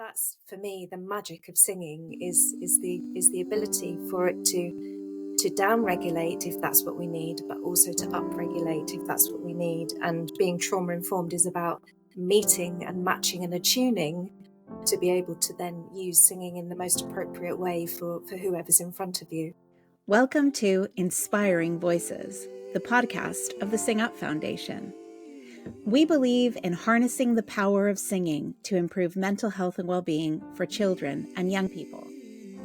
that's for me the magic of singing is the ability for it to down regulate if that's what we need, but also to up regulate if that's what we need. And being trauma informed is about meeting and matching and attuning to be able to then use singing in the most appropriate way for whoever's in front of you. Welcome to Inspiring Voices, the podcast of the Sing Up Foundation. We believe in harnessing the power of singing to improve mental health and well-being for children and young people.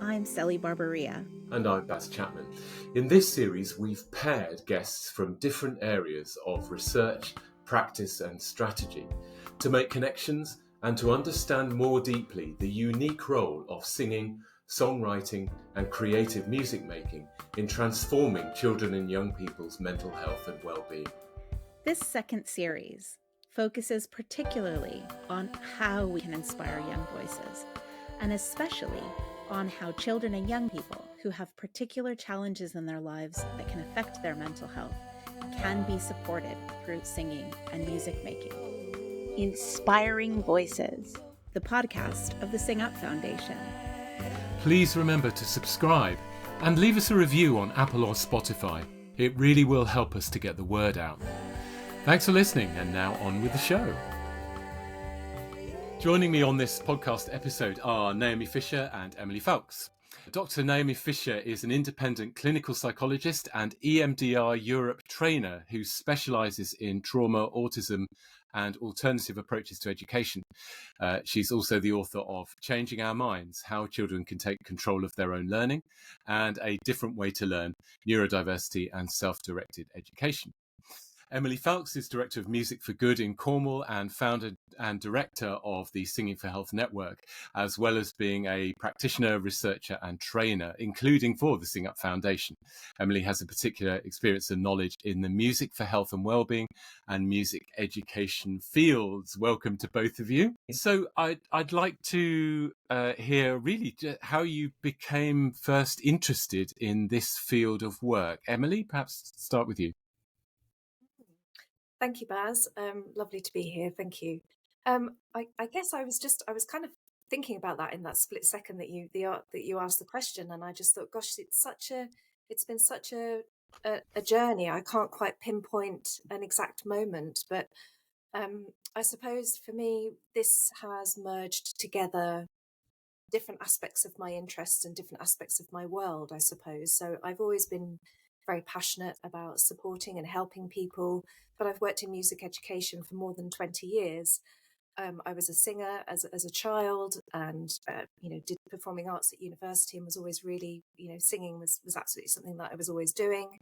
I'm Celi Barberia. And I'm Baz Chapman. In this series, we've paired guests from different areas of research, practice and strategy to make connections and to understand more deeply the unique role of singing, songwriting and creative music making in transforming children and young people's mental health and well-being. This second series focuses particularly on how we can inspire young voices, and especially on how children and young people who have particular challenges in their lives that can affect their mental health can be supported through singing and music making. Inspiring Voices, the podcast of the Sing Up Foundation. Please remember to subscribe and leave us a review on Apple or Spotify. It really will help us to get the word out. Thanks for listening, and now on with the show. Joining me on this podcast episode are Naomi Fisher and Emily Foulkes. Dr Naomi Fisher is an independent clinical psychologist and EMDR Europe trainer who specialises in trauma, autism and alternative approaches to education. She's also the author of Changing Our Minds, How Children Can Take Control of Their Own Learning, and A Different Way to Learn, Neurodiversity and Self-Directed Education. Emily Foulkes is Director of Music for Good in Cornwall and founder and director of the Singing for Health network, as well as being a practitioner, researcher and trainer, including for the Sing Up Foundation. Emily has a particular experience and knowledge in the music for health and well-being and music education fields. Welcome to both of you. So I'd like to hear really how you became first interested in this field of work. Emily, perhaps start with you. Thank you, Baz. Lovely to be here. Thank you. I guess I was kind of thinking about that in that split second that you asked the question, and I just thought, gosh, it's been such a journey. I can't quite pinpoint an exact moment, but I suppose for me this has merged together different aspects of my interests and different aspects of my world, I suppose. So I've always been very passionate about supporting and helping people, but I've worked in music education for more than 20 years. I was a singer as a child, and did performing arts at university, and was always really, singing was absolutely something that I was always doing.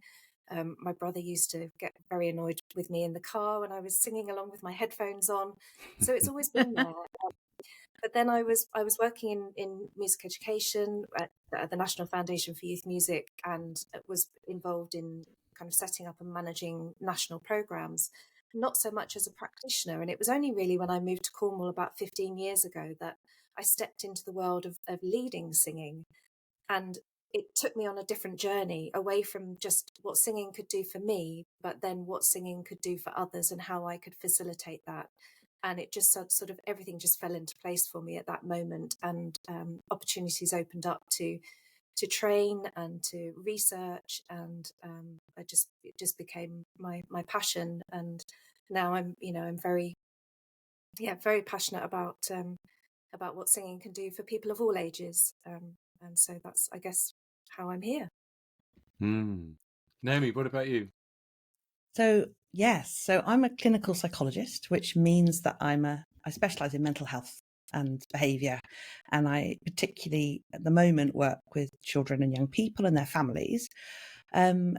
My brother used to get very annoyed with me in the car when I was singing along with my headphones on, so it's always been there. But then I was working in music education at the National Foundation for Youth Music, and was involved in kind of setting up and managing national programs, not so much as a practitioner. And it was only really when I moved to Cornwall about 15 years ago that I stepped into the world of leading singing. And it took me on a different journey away from just what singing could do for me, but then what singing could do for others and how I could facilitate that. And it just sort of everything just fell into place for me at that moment, and opportunities opened up to train and to research, and it just became my passion. And now I'm very passionate about what singing can do for people of all ages, and so that's, I guess, how I'm here. Naomi, what about you? So I'm a clinical psychologist, which means that I specialise in mental health and behaviour, and I particularly at the moment work with children and young people and their families. And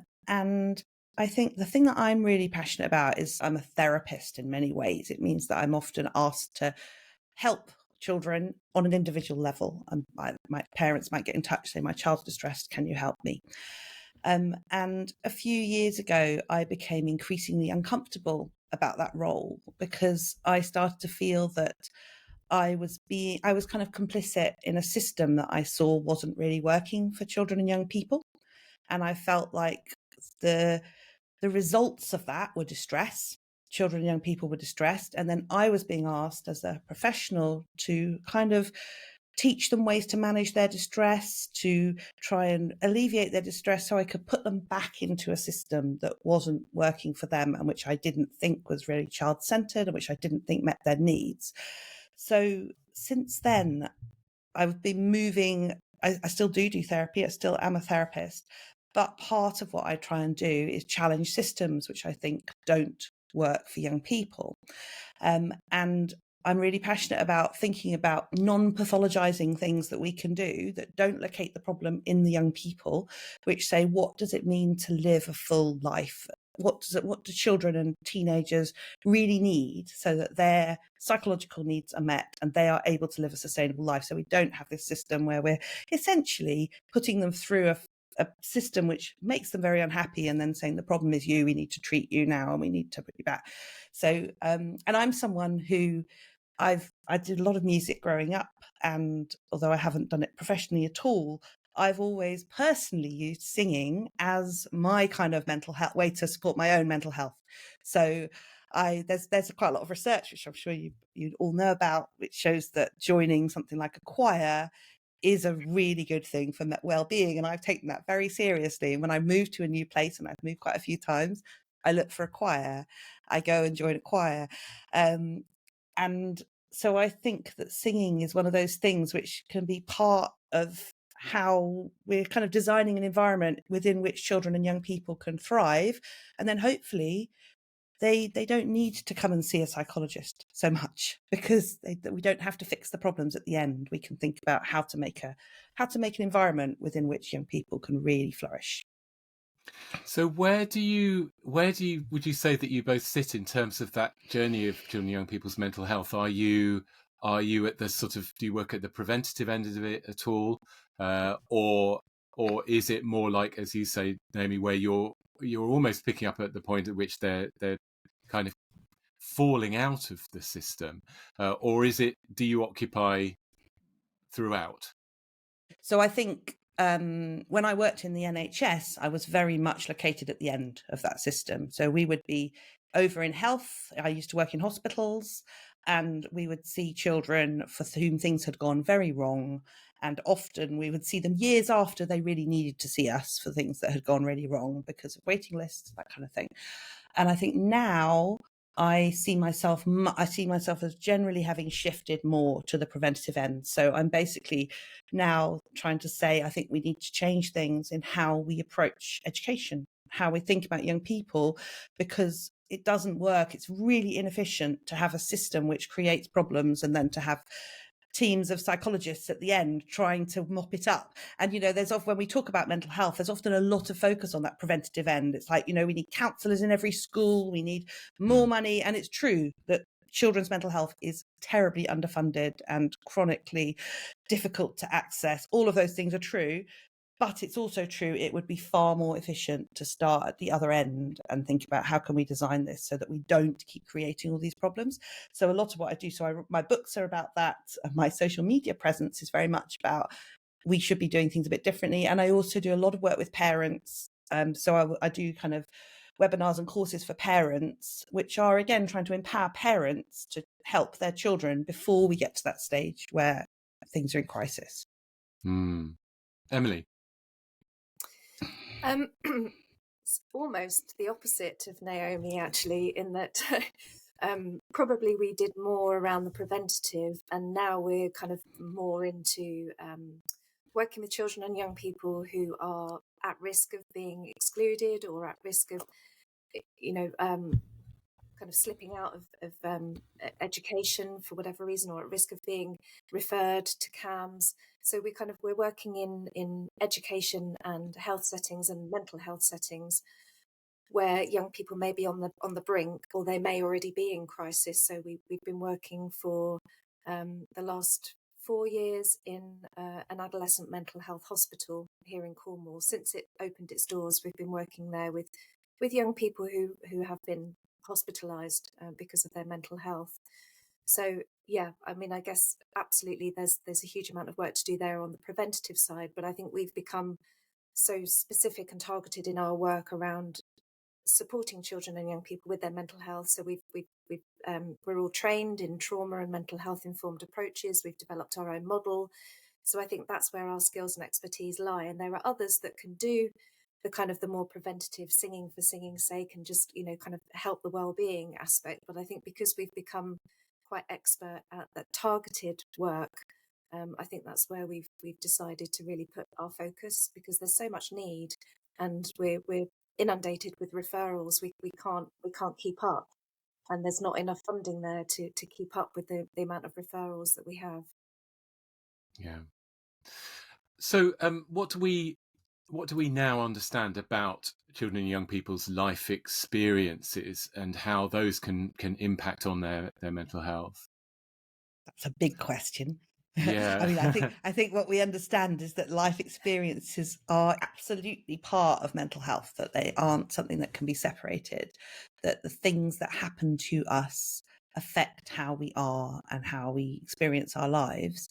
I think the thing that I'm really passionate about is I'm a therapist in many ways. It means that I'm often asked to help children on an individual level. My parents might get in touch, say, my child's distressed, can you help me? And a few years ago, I became increasingly uncomfortable about that role, because I started to feel that I was kind of complicit in a system that I saw wasn't really working for children and young people. And I felt like the results of that were distress, children and young people were distressed. And then I was being asked as a professional to kind of teach them ways to manage their distress, to try and alleviate their distress so I could put them back into a system that wasn't working for them and which I didn't think was really child-centred and which I didn't think met their needs. So since then, I've been moving. I still do therapy. I still am a therapist. But part of what I try and do is challenge systems which I think don't work for young people. And I'm really passionate about thinking about non-pathologizing things that we can do that don't locate the problem in the young people, which say, what does it mean to live a full life? What do children and teenagers really need so that their psychological needs are met and they are able to live a sustainable life? So we don't have this system where we're essentially putting them through a system which makes them very unhappy and then saying the problem is you, we need to treat you now and we need to put you back. So and I'm someone who I did a lot of music growing up, and although I haven't done it professionally at all, I've always personally used singing as my kind of mental health way to support my own mental health. So there's quite a lot of research which I'm sure you all know about, which shows that joining something like a choir is a really good thing for well-being, and I've taken that very seriously. And when I move to a new place, and I've moved quite a few times, I look for a choir. I go and join a choir. And so I think that singing is one of those things which can be part of how we're kind of designing an environment within which children and young people can thrive. And then hopefully they don't need to come and see a psychologist so much, because we don't have to fix the problems at the end. We can think about how to make an environment within which young people can really flourish. So would you say that you both sit in terms of that journey of children and young people's mental health? Are you at the sort of, do you work at the preventative end of it at all, or is it more like, as you say, Naomi, where you're almost picking up at the point at which they're kind of falling out of the system, or do you occupy throughout? So I think when I worked in the NHS, I was very much located at the end of that system. So we would be over in health. I used to work in hospitals, and we would see children for whom things had gone very wrong. And often we would see them years after they really needed to see us for things that had gone really wrong because of waiting lists, that kind of thing. And I think now I see myself as generally having shifted more to the preventative end. So I'm basically now trying to say, I think we need to change things in how we approach education, how we think about young people, because it doesn't work. It's really inefficient to have a system which creates problems and then to have teams of psychologists at the end trying to mop it up. And, there's often, when we talk about mental health, there's often a lot of focus on that preventative end. It's like, we need counsellors in every school, we need more money. And it's true that children's mental health is terribly underfunded and chronically difficult to access. All of those things are true. But it's also true, it would be far more efficient to start at the other end and think about how can we design this so that we don't keep creating all these problems. So a lot of what I do, my books are about that. My social media presence is very much about we should be doing things a bit differently. And I also do a lot of work with parents. So I do kind of webinars and courses for parents, which are, again, trying to empower parents to help their children before we get to that stage where things are in crisis. Emily? It's almost the opposite of Naomi, actually, in that probably we did more around the preventative, and now we're kind of more into working with children and young people who are at risk of being excluded or at risk of, kind of slipping out of education for whatever reason, or at risk of being referred to CAMS. So we're working in education and health settings and mental health settings where young people may be on the brink, or they may already be in crisis. So we've been working for the last 4 years in an adolescent mental health hospital here in Cornwall. Since it opened its doors, we've been working there with young people who have been hospitalized because of their mental health. So yeah, I mean, I guess absolutely there's a huge amount of work to do there on the preventative side, but I think we've become so specific and targeted in our work around supporting children and young people with their mental health. So we're all trained in trauma and mental health informed approaches. We've developed our own model. So I think that's where our skills and expertise lie. And there are others that can do the kind of the more preventative singing for singing's sake and just, kind of help the well-being aspect. But I think because we've become quite expert at that targeted work, I think that's where we've decided to really put our focus, because there's so much need, and we're inundated with referrals. We can't keep up, and there's not enough funding there to keep up with the amount of referrals that we have. Yeah. So, what do we now understand about children and young people's life experiences and how those can impact on their mental health? That's a big question. Yeah. I mean, I think what we understand is that life experiences are absolutely part of mental health, that they aren't something that can be separated, that the things that happen to us affect how we are and how we experience our lives.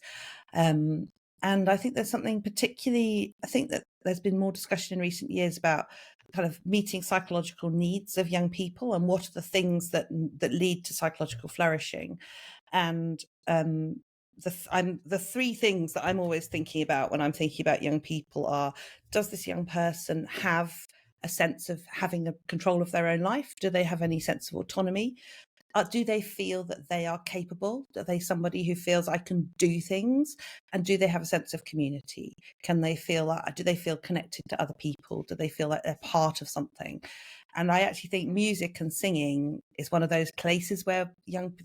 And I think there's something particularly, I think that there's been more discussion in recent years about kind of meeting psychological needs of young people and what are the things that lead to psychological flourishing. And the three things that I'm always thinking about when I'm thinking about young people are, does this young person have a sense of having a control of their own life? Do they have any sense of autonomy? Do they feel that they are capable? Are they somebody who feels I can do things? And do they have a sense of community? Can they feel do they feel connected to other people? Do they feel like they're part of something? And I actually think music and singing is one of those places where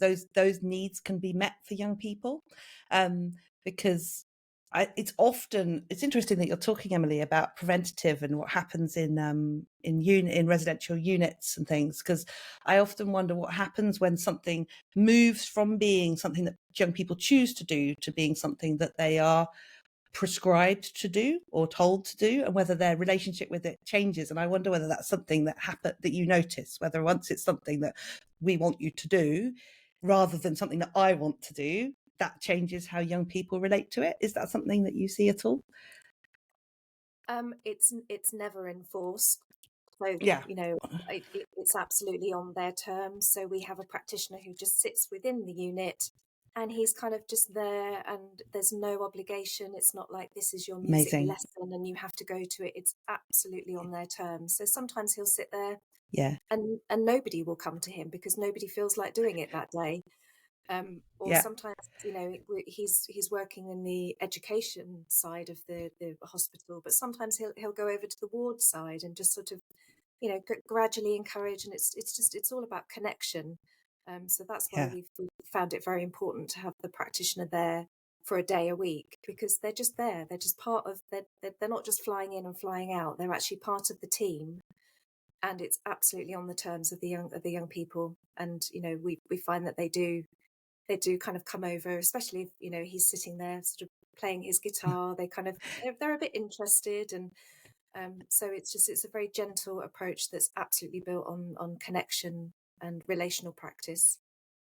those needs can be met for young people, because it's interesting that you're talking, Emily, about preventative and what happens in residential units and things, because I often wonder what happens when something moves from being something that young people choose to do to being something that they are prescribed to do or told to do, and whether their relationship with it changes. And I wonder whether that's something that you notice, whether once it's something that we want you to do rather than something that I want to do, that changes how young people relate to it. Is that something that you see at all? It's never enforced. So, Yeah. it's absolutely on their terms. So we have a practitioner who just sits within the unit, and he's kind of just there, and there's no obligation. It's not like this is your music Amazing. lesson and you have to go to it. It's absolutely on their terms. So sometimes he'll sit there, Yeah. and nobody will come to him because nobody feels like doing it that day. Or Yeah. sometimes, he's working in the education side of the hospital, but sometimes he'll go over to the ward side and just sort of, gradually encourage. And it's all about connection. So that's why Yeah. we've found it very important to have the practitioner there for a day a week, because they're just there. They're just part of, they're not just flying in and flying out. They're actually part of the team. And it's absolutely on the terms of the young people. And, we find that they do kind of come over, especially if, he's sitting there sort of playing his guitar. They kind of, they're a bit interested. And so it's a very gentle approach that's absolutely built on connection and relational practice,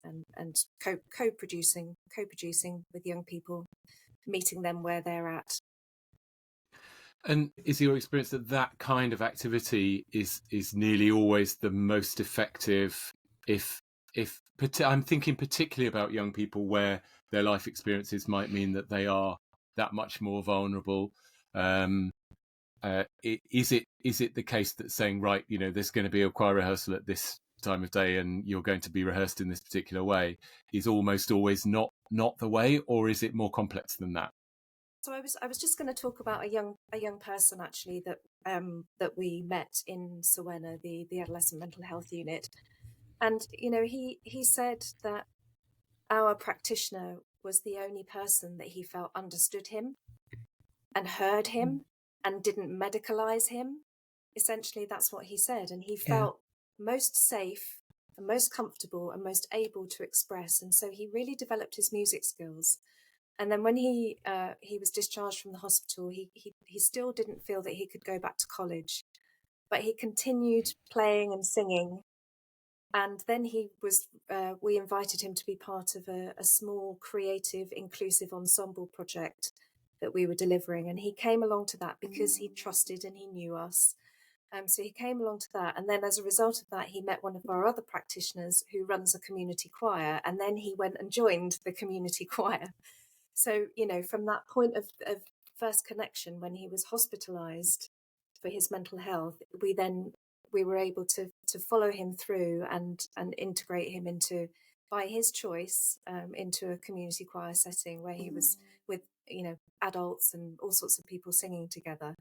and co-producing with young people, meeting them where they're at. And is your experience that kind of activity is nearly always the most effective? If I'm thinking particularly about young people where their life experiences might mean that they are that much more vulnerable. Is it the case that saying, right, there's going to be a choir rehearsal at this time of day and you're going to be rehearsed in this particular way is almost always not the way, or is it more complex than that? So I was just going to talk about a young person actually that we met in Siena, the adolescent mental health unit, and he said that our practitioner was the only person that he felt understood him and heard him and didn't medicalize him. Essentially, that's what he said, and he felt most safe and most comfortable and most able to express, and so he really developed his music skills. And then when he was discharged from the hospital, he still didn't feel that he could go back to college, but he continued playing and singing. And then we invited him to be part of a small, creative, inclusive ensemble project that we were delivering. And he came along to that because he trusted and he knew us. So he came along to that, and then as a result of that, he met one of our other practitioners who runs a community choir, and then he went and joined the community choir. So, from that point of first connection, when he was hospitalized for his mental health, we were able to follow him through and integrate him into, by his choice, into a community choir setting where he was with adults and all sorts of people singing together.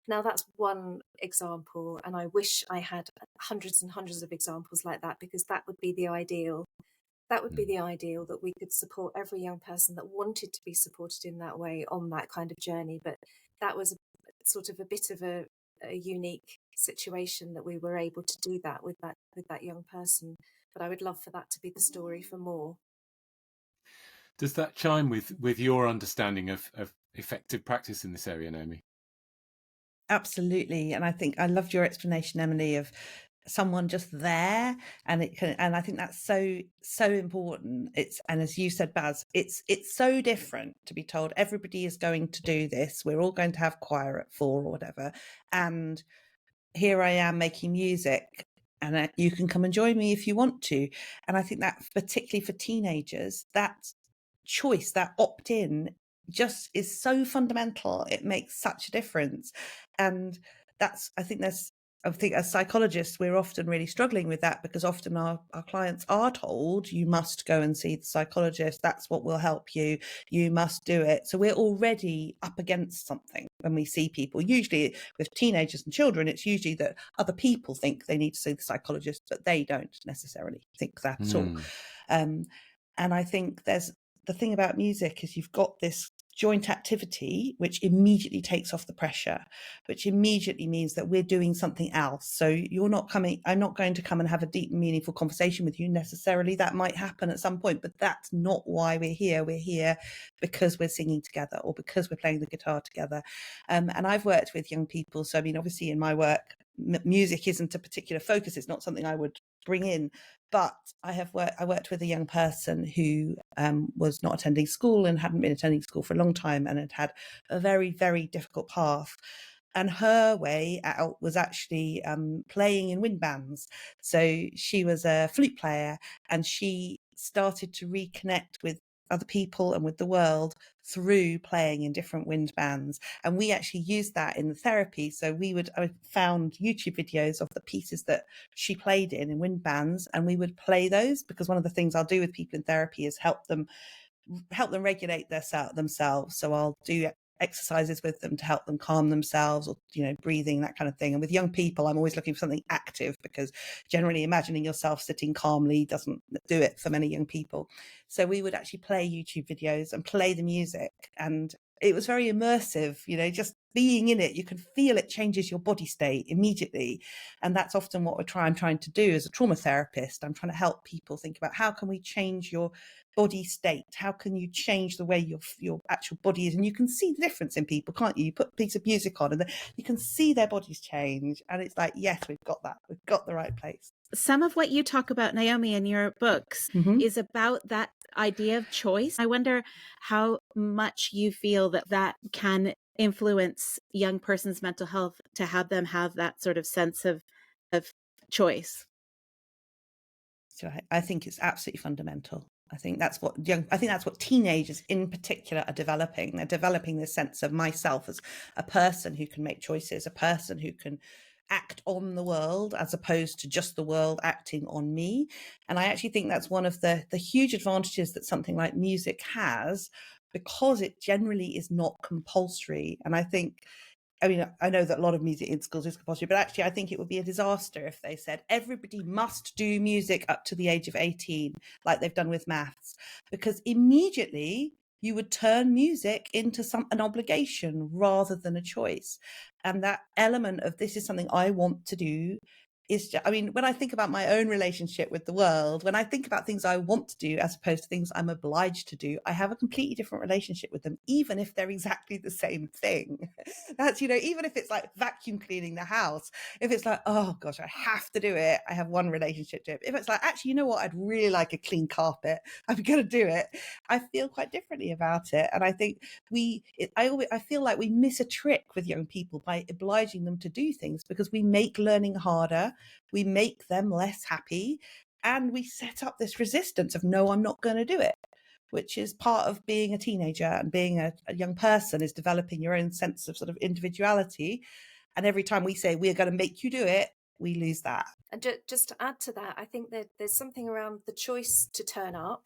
Now that's one example, and I wish I had hundreds and hundreds of examples like that, because that would be the ideal. That would be the ideal, that we could support every young person that wanted to be supported in that way on that kind of journey. But that was sort of a bit of a unique situation that we were able to do that with that young person. But I would love for that to be the story for more. Does that chime with your understanding of effective practice in this area, Naomi? Absolutely. And I think I loved your explanation, Emily, of someone just there, and I think that's so important. And as you said, Baz, it's so different to be told everybody is going to do this, we're all going to have choir at 4 or whatever, and here I am making music, and you can come and join me if you want to. And I think that particularly for teenagers, that choice, that opt-in, just is so fundamental. It makes such a difference. And I think as psychologists, we're often really struggling with that, because often our clients are told, you must go and see the psychologist, that's what will help you, you must do it. So we're already up against something when we see people. Usually with teenagers and children, it's usually that other people think they need to see the psychologist, but they don't necessarily think that at all. And I think the thing about music is you've got this joint activity which immediately takes off the pressure, which immediately means that we're doing something else. So I'm not going to come and have a deep and meaningful conversation with you necessarily. That might happen at some point, but that's not why we're here. We're here because we're singing together, or because we're playing the guitar together. And I've worked with young people, so I mean, obviously in my work, music isn't a particular focus, it's not something I would bring in, but I worked with a young person who was not attending school and hadn't been attending school for a long time, and had had a very, very difficult path. And her way out was actually playing in wind bands. So she was a flute player, and she started to reconnect with other people and with the world through playing in different wind bands. And we actually used that in the therapy. So I found YouTube videos of the pieces that she played in wind bands, and we would play those, because one of the things I'll do with people in therapy is help them regulate themselves. So I'll do exercises with them to help them calm themselves, or breathing, that kind of thing. And with young people, I'm always looking for something active, because generally imagining yourself sitting calmly doesn't do it for many young people. So we would actually play YouTube videos and play the music, and it was very immersive, just being in it. You can feel it changes your body state immediately. And that's often what I'm trying to do as a trauma therapist. I'm trying to help people think about, how can we change your body state? How can you change the way your actual body is? And you can see the difference in people, can't you? You put a piece of music on and you can see their bodies change. And it's like, yes, we've got that. We've got the right place. Some of what you talk about, Naomi, in your books is about that idea of choice. I wonder how much you feel that can influence young person's mental health, to have them have that sort of sense of choice. So I think it's absolutely fundamental. I think that's what teenagers in particular are developing. They're developing this sense of myself as a person who can make choices, a person who can act on the world, as opposed to just the world acting on me. And I actually think that's one of the huge advantages that something like music has, because it generally is not compulsory. And I know that a lot of music in schools is compulsory, but actually I think it would be a disaster if they said everybody must do music up to the age of 18, like they've done with maths, because immediately you would turn music into an obligation rather than a choice. And that element of, this is something I want to do, is just, I mean, when I think about my own relationship with the world, when I think about things I want to do as opposed to things I'm obliged to do, I have a completely different relationship with them, even if they're exactly the same thing. That's, even if it's like vacuum cleaning the house, if it's like, oh gosh, I have to do it, I have one relationship to it. If it's like, actually, you know what, I'd really like a clean carpet, I'm going to do it, I feel quite differently about it. And I think I feel like we miss a trick with young people by obliging them to do things, because we make learning harder, we make them less happy, and we set up this resistance of, no, I'm not going to do it, which is part of being a teenager and being a young person, is developing your own sense of sort of individuality. And every time we say we're going to make you do it, we lose that. And just to add to that, I think that there's something around the choice to turn up.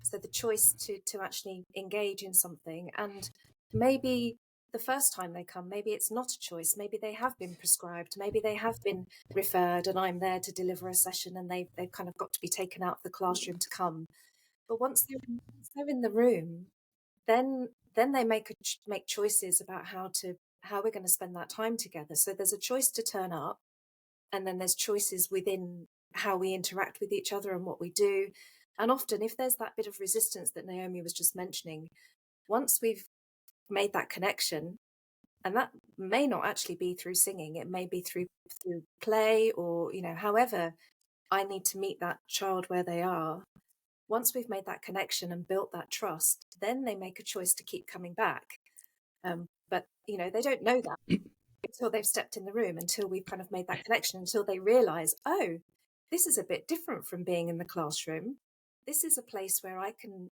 So the choice to actually engage in something, and maybe the first time they come, maybe it's not a choice. Maybe they have been prescribed. Maybe they have been referred, and I'm there to deliver a session, and they've kind of got to be taken out of the classroom to come. But once they're in the room, then they make choices about how we're going to spend that time together. So there's a choice to turn up, and then there's choices within how we interact with each other and what we do. And often, if there's that bit of resistance that Naomi was just mentioning, once we've made that connection, and that may not actually be through singing, it may be through play, or however I need to meet that child where they are. Once we've made that connection and built that trust, then they make a choice to keep coming back. But they don't know that until they've stepped in the room, until we've kind of made that connection, until they realize, oh, this is a bit different from being in the classroom. This is a place where I can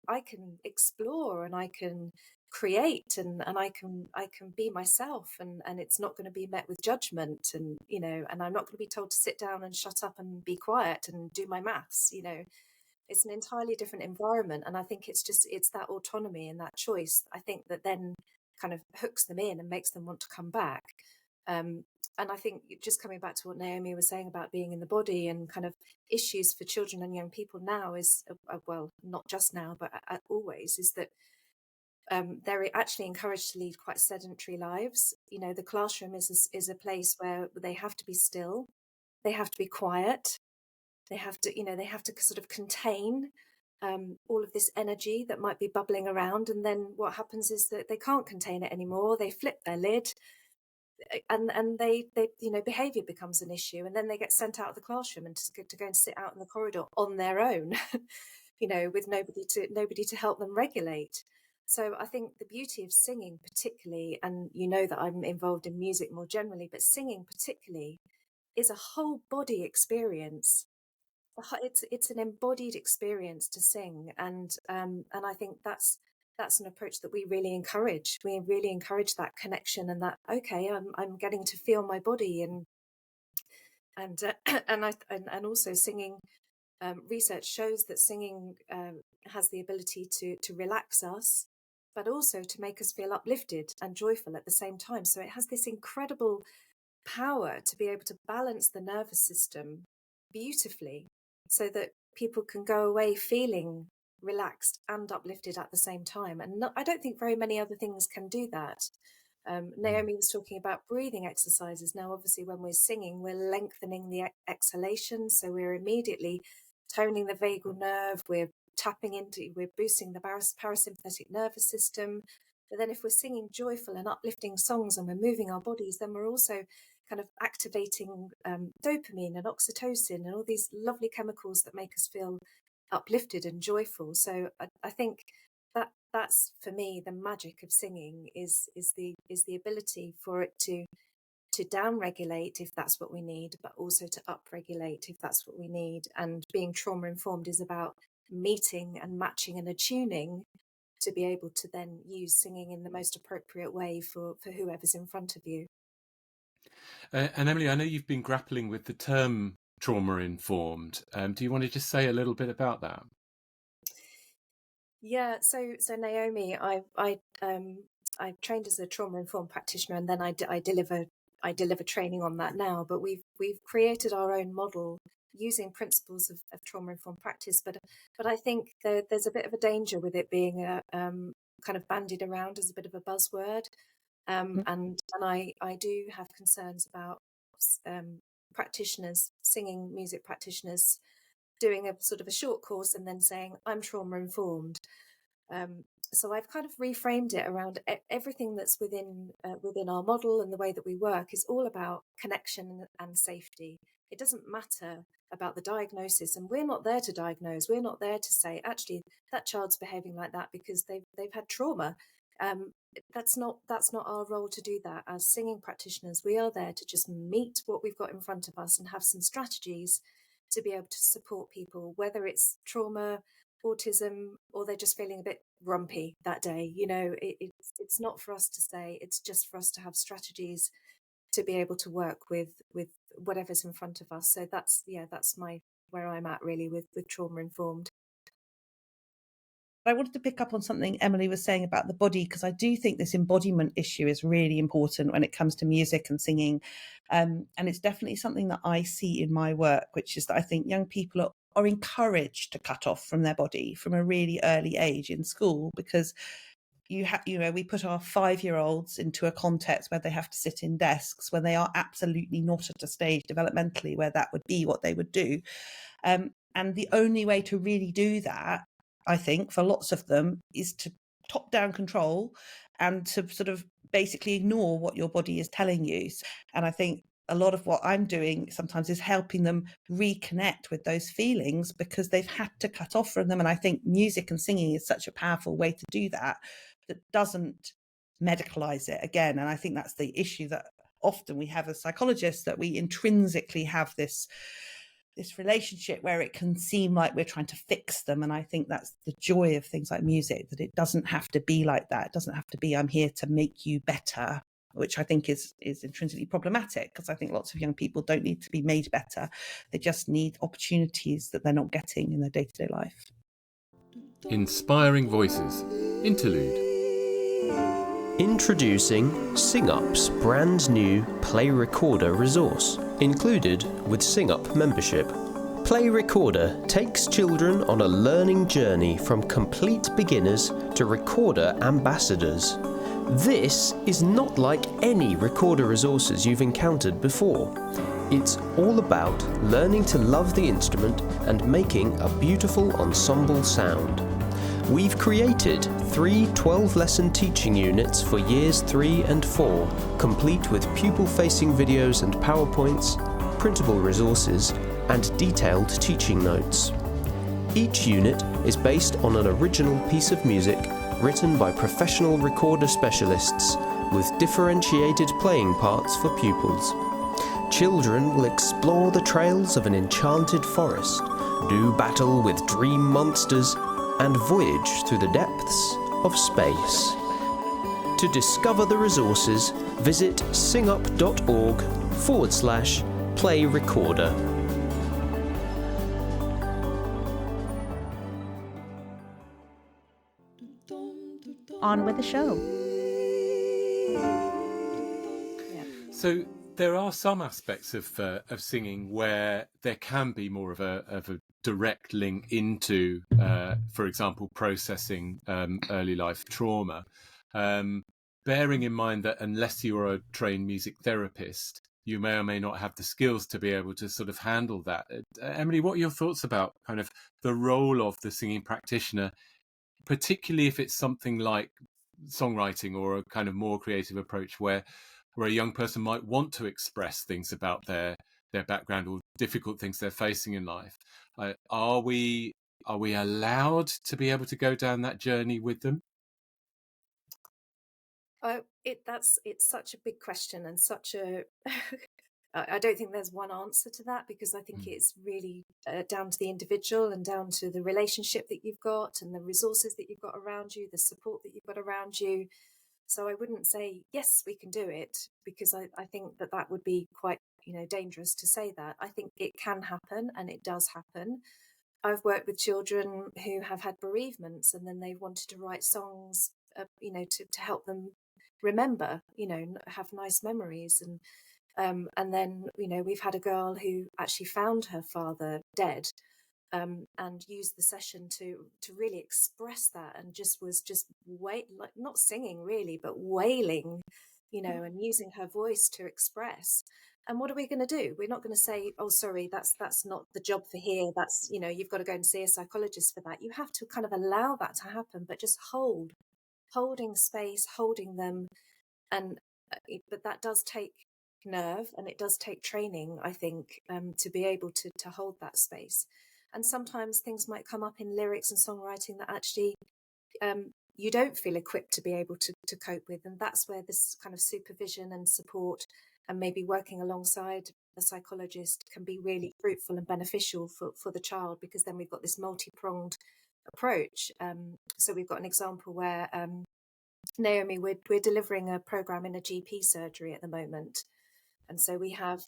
explore, and I can create, and I can be myself, and it's not going to be met with judgment, and and I'm not going to be told to sit down and shut up and be quiet and do my maths. It's an entirely different environment, and I think it's that autonomy and that choice, I think, that then kind of hooks them in and makes them want to come back. And I think, just coming back to what Naomi was saying about being in the body and kind of issues for children and young people now is, well, not just now, but always, is that they're actually encouraged to lead quite sedentary lives. The classroom is a place where they have to be still, they have to be quiet, they have to sort of contain all of this energy that might be bubbling around. And then what happens is that they can't contain it anymore. They flip their lid, and they behavior becomes an issue, and then they get sent out of the classroom and to go and sit out in the corridor on their own, with nobody to help them regulate. So I think the beauty of singing particularly, and that I'm involved in music more generally, but singing particularly, is a whole body experience. It's an embodied experience to sing, and I think that's an approach that we really encourage. We really encourage that connection, and that, okay, I'm getting to feel my body, and and also singing. Research shows that singing has the ability to relax us, but also to make us feel uplifted and joyful at the same time. So it has this incredible power to be able to balance the nervous system beautifully, so that people can go away feeling relaxed and uplifted at the same time. And I don't think very many other things can do that. Naomi was talking about breathing exercises. Now, obviously, when we're singing, we're lengthening the exhalation, so we're immediately toning the vagal nerve, we're boosting the parasympathetic nervous system. But then if we're singing joyful and uplifting songs and we're moving our bodies, then we're also kind of activating dopamine and oxytocin and all these lovely chemicals that make us feel uplifted and joyful. So I think that's for me the magic of singing, is the ability for it to down regulate if that's what we need, but also to up regulate if that's what we need. And being trauma informed is about meeting and matching and attuning to be able to then use singing in the most appropriate way for whoever's in front of you. And Emily, I know you've been grappling with the term trauma informed. Do you want to just say a little bit about that? Yeah, so Naomi, I trained as a trauma informed practitioner, and then I deliver training on that now. But we've created our own model using principles of trauma informed practice. But I think there's a bit of a danger with it being kind of bandied around as a bit of a buzzword, and I do have concerns about practitioners, singing music practitioners, doing a sort of a short course and then saying, I'm trauma informed. So I've kind of reframed it around everything that's within our model, and the way that we work is all about connection and safety. It doesn't matter about the diagnosis, and we're not there to diagnose. We're not there to say, actually, that child's behaving like that because they've had trauma. That's not our role to do that. As singing practitioners, we are there to just meet what we've got in front of us and have some strategies to be able to support people, whether it's trauma, autism, or they're just feeling a bit grumpy that day. It's not for us to say, it's just for us to have strategies to be able to work with whatever's in front of us. So that's where I'm at really with trauma informed. I wanted to pick up on something Emily was saying about the body, because I do think this embodiment issue is really important when it comes to music and singing. And it's definitely something that I see in my work, which is that I think young people are encouraged to cut off from their body from a really early age in school, because we put our 5-year-olds into a context where they have to sit in desks when they are absolutely not at a stage developmentally where that would be what they would do. And the only way to really do that, I think, for lots of them, is to top-down control and to sort of basically ignore what your body is telling you. And I think a lot of what I'm doing sometimes is helping them reconnect with those feelings because they've had to cut off from them. And I think music and singing is such a powerful way to do that doesn't medicalize it again. And I think that's the issue that often we have as psychologists, that we intrinsically have this relationship where it can seem like we're trying to fix them. And I think that's the joy of things like music, that it doesn't have to be like that. It doesn't have to be, I'm here to make you better, which I think is intrinsically problematic, because I think lots of young people don't need to be made better. They just need opportunities that they're not getting in their day-to-day life. Inspiring Voices, Interlude. Introducing SingUp's brand new Play Recorder resource, included with SingUp membership. Play Recorder takes children on a learning journey from complete beginners to recorder ambassadors. This is not like any recorder resources you've encountered before. It's all about learning to love the instrument and making a beautiful ensemble sound. We've created 3 12-lesson teaching units for years 3 and 4, complete with pupil-facing videos and PowerPoints, printable resources, and detailed teaching notes. Each unit is based on an original piece of music written by professional recorder specialists with differentiated playing parts for pupils. Children will explore the trails of an enchanted forest, do battle with dream monsters, and voyage through the depths of space. To discover the resources, visit singup.org/play recorder. On with the show. So there are some aspects of singing where there can be more of a direct link into, for example, processing early life trauma. Bearing in mind that unless you are a trained music therapist, you may or may not have the skills to be able to sort of handle that. Emily, what are your thoughts about kind of the role of the singing practitioner, particularly if it's something like songwriting or a kind of more creative approach where a young person might want to express things about their background or difficult things they're facing in life? Are we allowed to be able to go down that journey with them? It's such a big question, and such a I don't think there's one answer to that, because I think it's really down to the individual and down to the relationship that you've got and the resources that you've got around you, the support that you've got around you. So I wouldn't say, yes, we can do it, because I think that would be quite, dangerous to say that. I think it can happen, and it does happen. I've worked with children who have had bereavements, and then they've wanted to write songs, to help them remember, have nice memories. And then, we've had a girl who actually found her father dead, and used the session to really express that, and was not singing really, but wailing and using her voice to express. And what are we going to do? We're not going to say, oh, sorry, that's not the job for here. That's, you've got to go and see a psychologist for that. You have to kind of allow that to happen, but just holding space, holding them. And but that does take nerve, and it does take training, I think, to be able to hold that space. And sometimes things might come up in lyrics and songwriting that actually you don't feel equipped to be able to cope with. And that's where this kind of supervision and support and maybe working alongside a psychologist can be really fruitful and beneficial for the child, because then we've got this multi-pronged approach. So we've got an example where Naomi, we're delivering a program in a GP surgery at the moment. And so we have,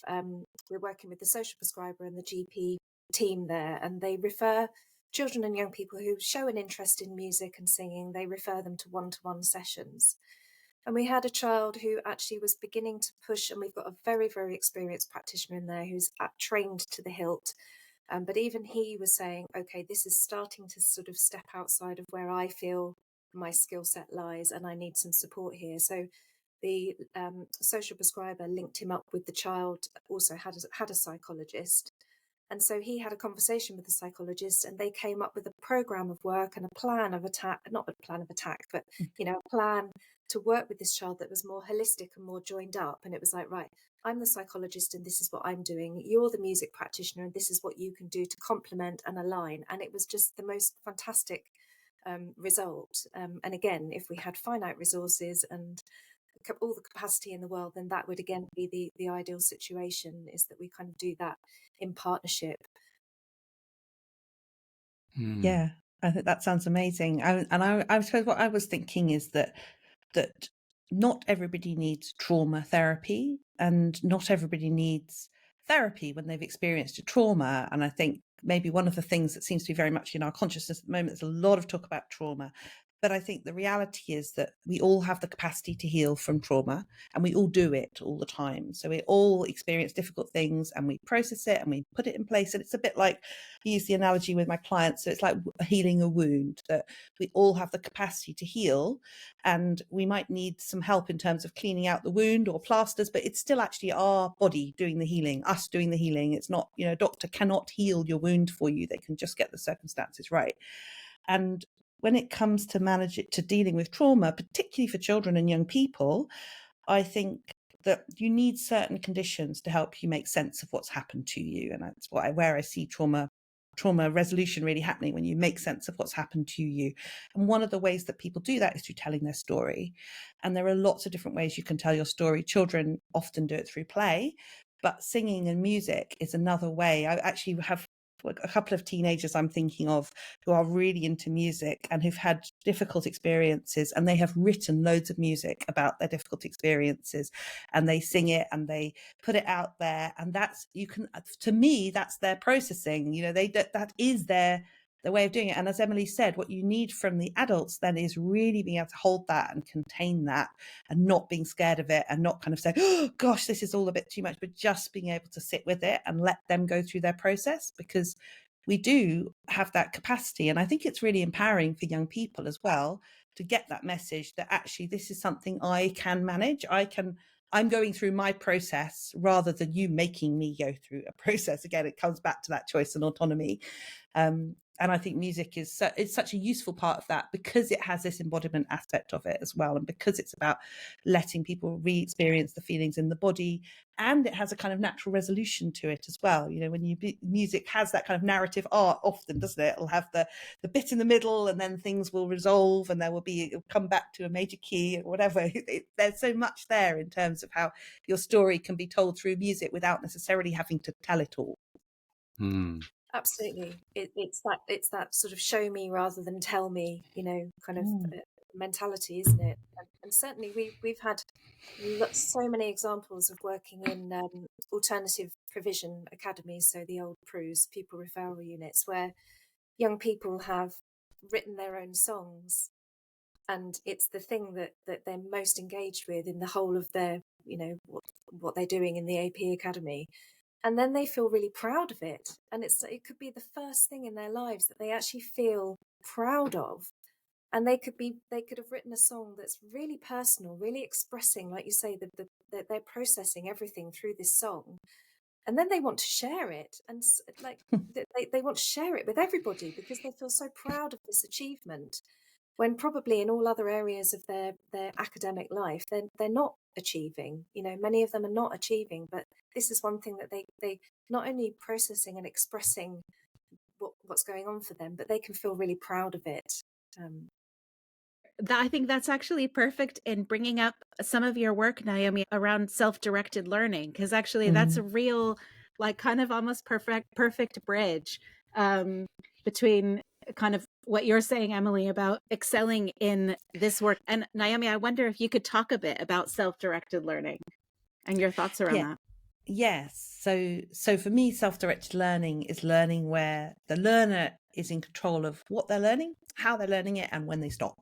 we're working with the social prescriber and the GP team there, and they refer children and young people who show an interest in music and singing, they refer them to one-to-one sessions. And we had a child who actually was beginning to push, and we've got a very, very experienced practitioner in there who's trained to the hilt. But even he was saying, okay, this is starting to sort of step outside of where I feel my skill set lies, and I need some support here. So the social prescriber linked him up with the child, also had a psychologist. And so he had a conversation with the psychologist, and they came up with a program of work and a plan of attack, not a plan of attack, but, a plan to work with this child that was more holistic and more joined up. And it was like, right, I'm the psychologist and this is what I'm doing. You're the music practitioner and this is what you can do to complement and align. And it was just the most fantastic result. And again, if we had finite resources and all the capacity in the world, then that would again be the ideal situation, is that we kind of do that in partnership. Yeah, I think that sounds amazing. I suppose what I was thinking is that not everybody needs trauma therapy, and not everybody needs therapy when they've experienced a trauma. And I think maybe one of the things that seems to be very much in our consciousness at the moment is a lot of talk about trauma. But I think the reality is that we all have the capacity to heal from trauma, and we all do it all the time. So we all experience difficult things and we process it and we put it in place. And it's a bit like, I use the analogy with my clients. So it's like healing a wound, that we all have the capacity to heal, and we might need some help in terms of cleaning out the wound or plasters, but it's still actually our body doing the healing, us doing the healing. It's not, a doctor cannot heal your wound for you. They can just get the circumstances right. And when it comes to dealing with trauma, particularly for children and young people, I think that you need certain conditions to help you make sense of what's happened to you. And that's where I see trauma resolution really happening, when you make sense of what's happened to you. And one of the ways that people do that is through telling their story. And there are lots of different ways you can tell your story. Children often do it through play, but singing and music is another way. I actually have a couple of teenagers I'm thinking of who are really into music and who've had difficult experiences, and they have written loads of music about their difficult experiences, and they sing it and they put it out there. And that's, to me, that's their processing. That is their way of doing it. And as Emily said, what you need from the adults then is really being able to hold that and contain that, and not being scared of it, and not kind of saying, oh gosh, this is all a bit too much, but just being able to sit with it and let them go through their process, because we do have that capacity. And I think it's really empowering for young people as well to get that message that actually this is something I can manage. I'm going through my process rather than you making me go through a process. Again, it comes back to that choice and autonomy. And I think music it's such a useful part of that, because it has this embodiment aspect of it as well. And because it's about letting people re-experience the feelings in the body, and it has a kind of natural resolution to it as well. When music has that kind of narrative art often, doesn't it? It'll have the bit in the middle, and then things will resolve, and it'll come back to a major key or whatever. There's so much there in terms of how your story can be told through music without necessarily having to tell it all. Absolutely. It's that sort of show me rather than tell me, kind of mentality, isn't it? And certainly we've had so many examples of working in alternative provision academies, so the old PRUs, pupil referral units, where young people have written their own songs, and it's the thing that they're most engaged with in the whole of their, what they're doing in the AP Academy. And then they feel really proud of it. And it could be the first thing in their lives that they actually feel proud of. and they could have written a song that's really personal, really expressing, like you say, that they're processing everything through this song, and then they want to share it, and like they want to share it with everybody because they feel so proud of this achievement, when probably in all other areas of their academic life they're not achieving. Many of them are not achieving, but this is one thing that they not only processing and expressing what's going on for them, but they can feel really proud of it. I think that's actually perfect in bringing up some of your work, Naomi, around self-directed learning, because actually that's a real, like, kind of almost perfect bridge between kind of what you're saying, Emily, about excelling in this work. And Naomi, I wonder if you could talk a bit about self-directed learning and your thoughts around Yeah. that. Yes. So for me, self-directed learning is learning where the learner is in control of what they're learning, how they're learning it, and when they stop.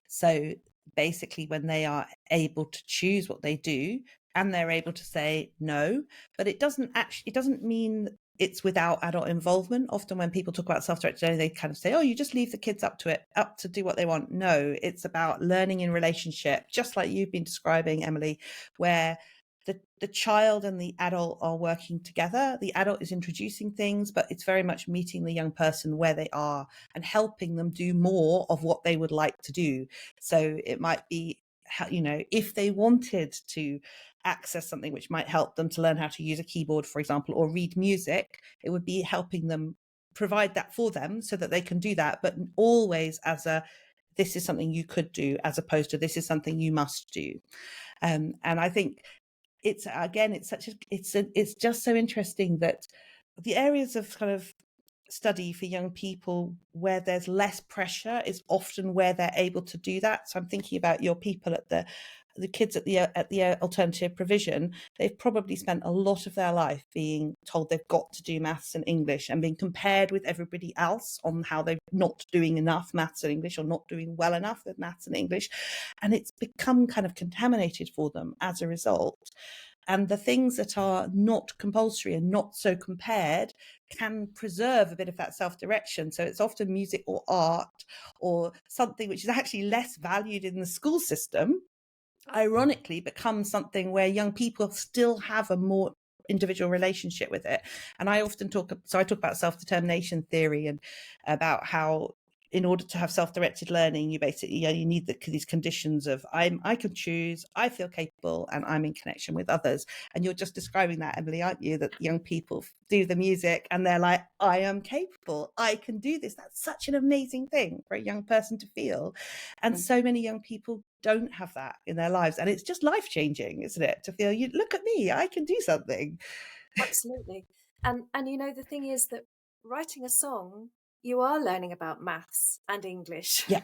So basically, when they are able to choose what they do and they're able to say no, but it doesn't mean it's without adult involvement. Often when people talk about self-directed learning, they kind of say, oh, you just leave the kids up to do what they want. No, it's about learning in relationship, just like you've been describing, Emily, where the child and the adult are working together. The adult is introducing things, but it's very much meeting the young person where they are and helping them do more of what they would like to do. So it might be, if they wanted to access something which might help them to learn how to use a keyboard, for example, or read music, it would be helping them provide that for them so that they can do that, but always as this is something you could do, as opposed to this is something you must do. And I think it's just so interesting that the areas of kind of study for young people where there's less pressure is often where they're able to do that. So I'm thinking about your people at the kids at the alternative provision. They've probably spent a lot of their life being told they've got to do maths and English and being compared with everybody else on how they're not doing enough maths and English or not doing well enough with maths and English. And it's become kind of contaminated for them as a result. And the things that are not compulsory and not so compared can preserve a bit of that self-direction. So it's often music or art or something which is actually less valued in the school system, ironically becomes something where young people still have a more individual relationship with it. And I often talk about self-determination theory and about how in order to have self-directed learning, you basically you need these conditions of I can choose, I feel capable, and I'm in connection with others. And you're just describing that, Emily, aren't you? That young people do the music and they're like, I am capable, I can do this. That's such an amazing thing for a young person to feel. And so many young people don't have that in their lives. And it's just life-changing, isn't it? To feel, you look at me, I can do something. Absolutely. And the thing is that writing a song, you are learning about maths and English. Yeah.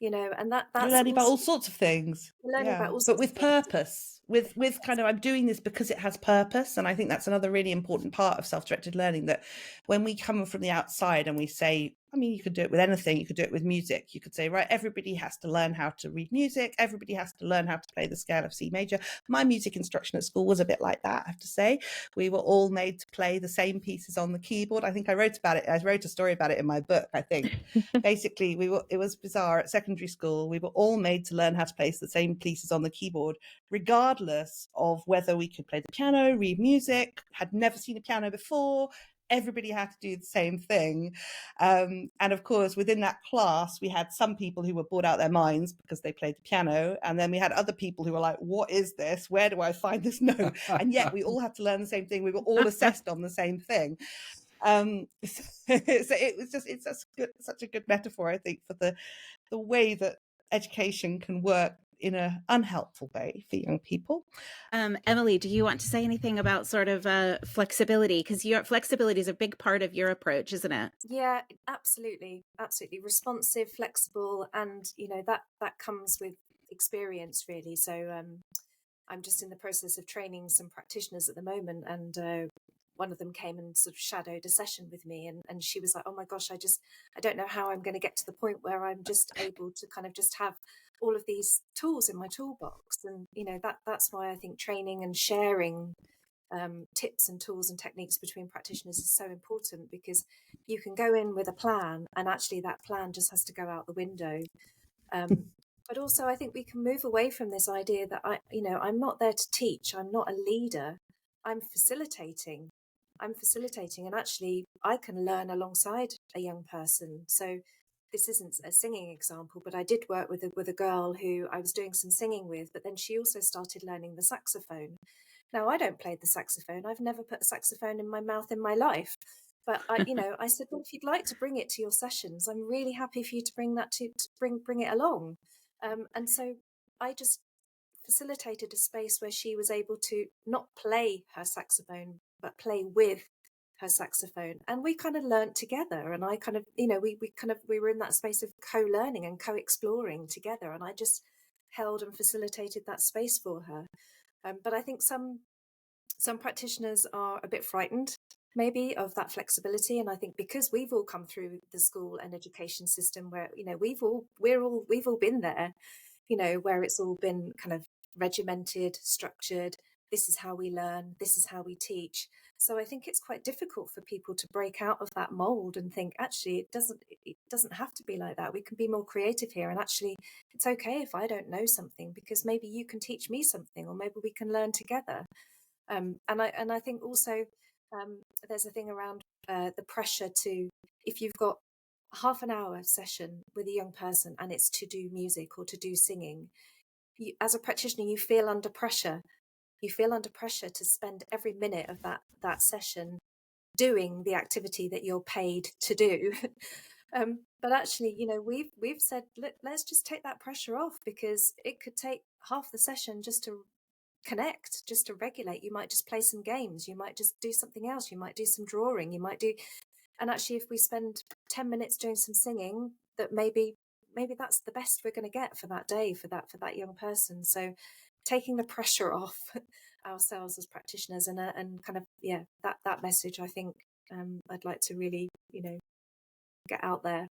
And that's you're learning about all sorts of things. You're learning about all sorts but with of things. purpose, with kind of, I'm doing this because it has purpose. And I think that's another really important part of self-directed learning, that when we come from the outside and we say, I mean, you could do it with anything. You could do it with music. You could say, right, everybody has to learn how to read music. Everybody has to learn how to play the scale of C major. My music instruction at school was a bit like that, I have to say. We were all made to play the same pieces on the keyboard. I think I wrote about it. I wrote a story about it in my book, I think. Basically, it was bizarre. At secondary school, we were all made to learn how to play the same pieces on the keyboard, regardless of whether we could play the piano, read music, had never seen a piano before. Everybody had to do the same thing. And of course, within that class, we had some people who were bored out their minds because they played the piano. And then we had other people who were like, what is this? Where do I find this note? And yet we all had to learn the same thing. We were all assessed on the same thing. So it's such a good metaphor, I think, for the way that education can work in an unhelpful way for young people. Emily, do you want to say anything about sort of flexibility? Because your flexibility is a big part of your approach, isn't it? Yeah, absolutely. Responsive, flexible, and that comes with experience, really. So I'm just in the process of training some practitioners at the moment, and one of them came and sort of shadowed a session with me, and she was like, oh my gosh, I don't know how I'm going to get to the point where I'm just able to kind of just have all of these tools in my toolbox. And that's why I think training and sharing tips and tools and techniques between practitioners is so important, because you can go in with a plan and actually that plan just has to go out the window. But also I think we can move away from this idea that I'm not there to teach, I'm not a leader, I'm facilitating. And actually I can learn alongside a young person. So this isn't a singing example, but I did work with a girl who I was doing some singing with, but then she also started learning the saxophone. Now, I don't play the saxophone. I've never put a saxophone in my mouth in my life. But I said, well, if you'd like to bring it to your sessions, I'm really happy for you to bring that to bring it along. And so I just facilitated a space where she was able to not play her saxophone, but play with her saxophone. And we kind of learnt together. And I kind of, we were in that space of co-learning and co-exploring together. And I just held and facilitated that space for her. But I think some practitioners are a bit frightened maybe of that flexibility, and I think because we've all come through the school and education system where we've all been there, where it's all been kind of regimented, structured. This is how we learn, this is how we teach. So I think it's quite difficult for people to break out of that mold and think, actually it doesn't have to be like that. We can be more creative here, and actually it's okay if I don't know something, because maybe you can teach me something, or maybe we can learn together. And I think also there's a thing around the pressure to, if you've got half an hour session with a young person and it's to do music or to do singing, as a practitioner, you feel under pressure. You feel under pressure to spend every minute of that session doing the activity that you're paid to do. But actually, we've said, look, let's just take that pressure off, because it could take half the session just to connect, just to regulate. You might just play some games, you might just do something else, you might do some drawing, and actually if we spend 10 minutes doing some singing, that maybe that's the best we're going to get for that day, for that young person. So taking the pressure off ourselves as practitioners, and kind of that message, I think I'd like to really get out there.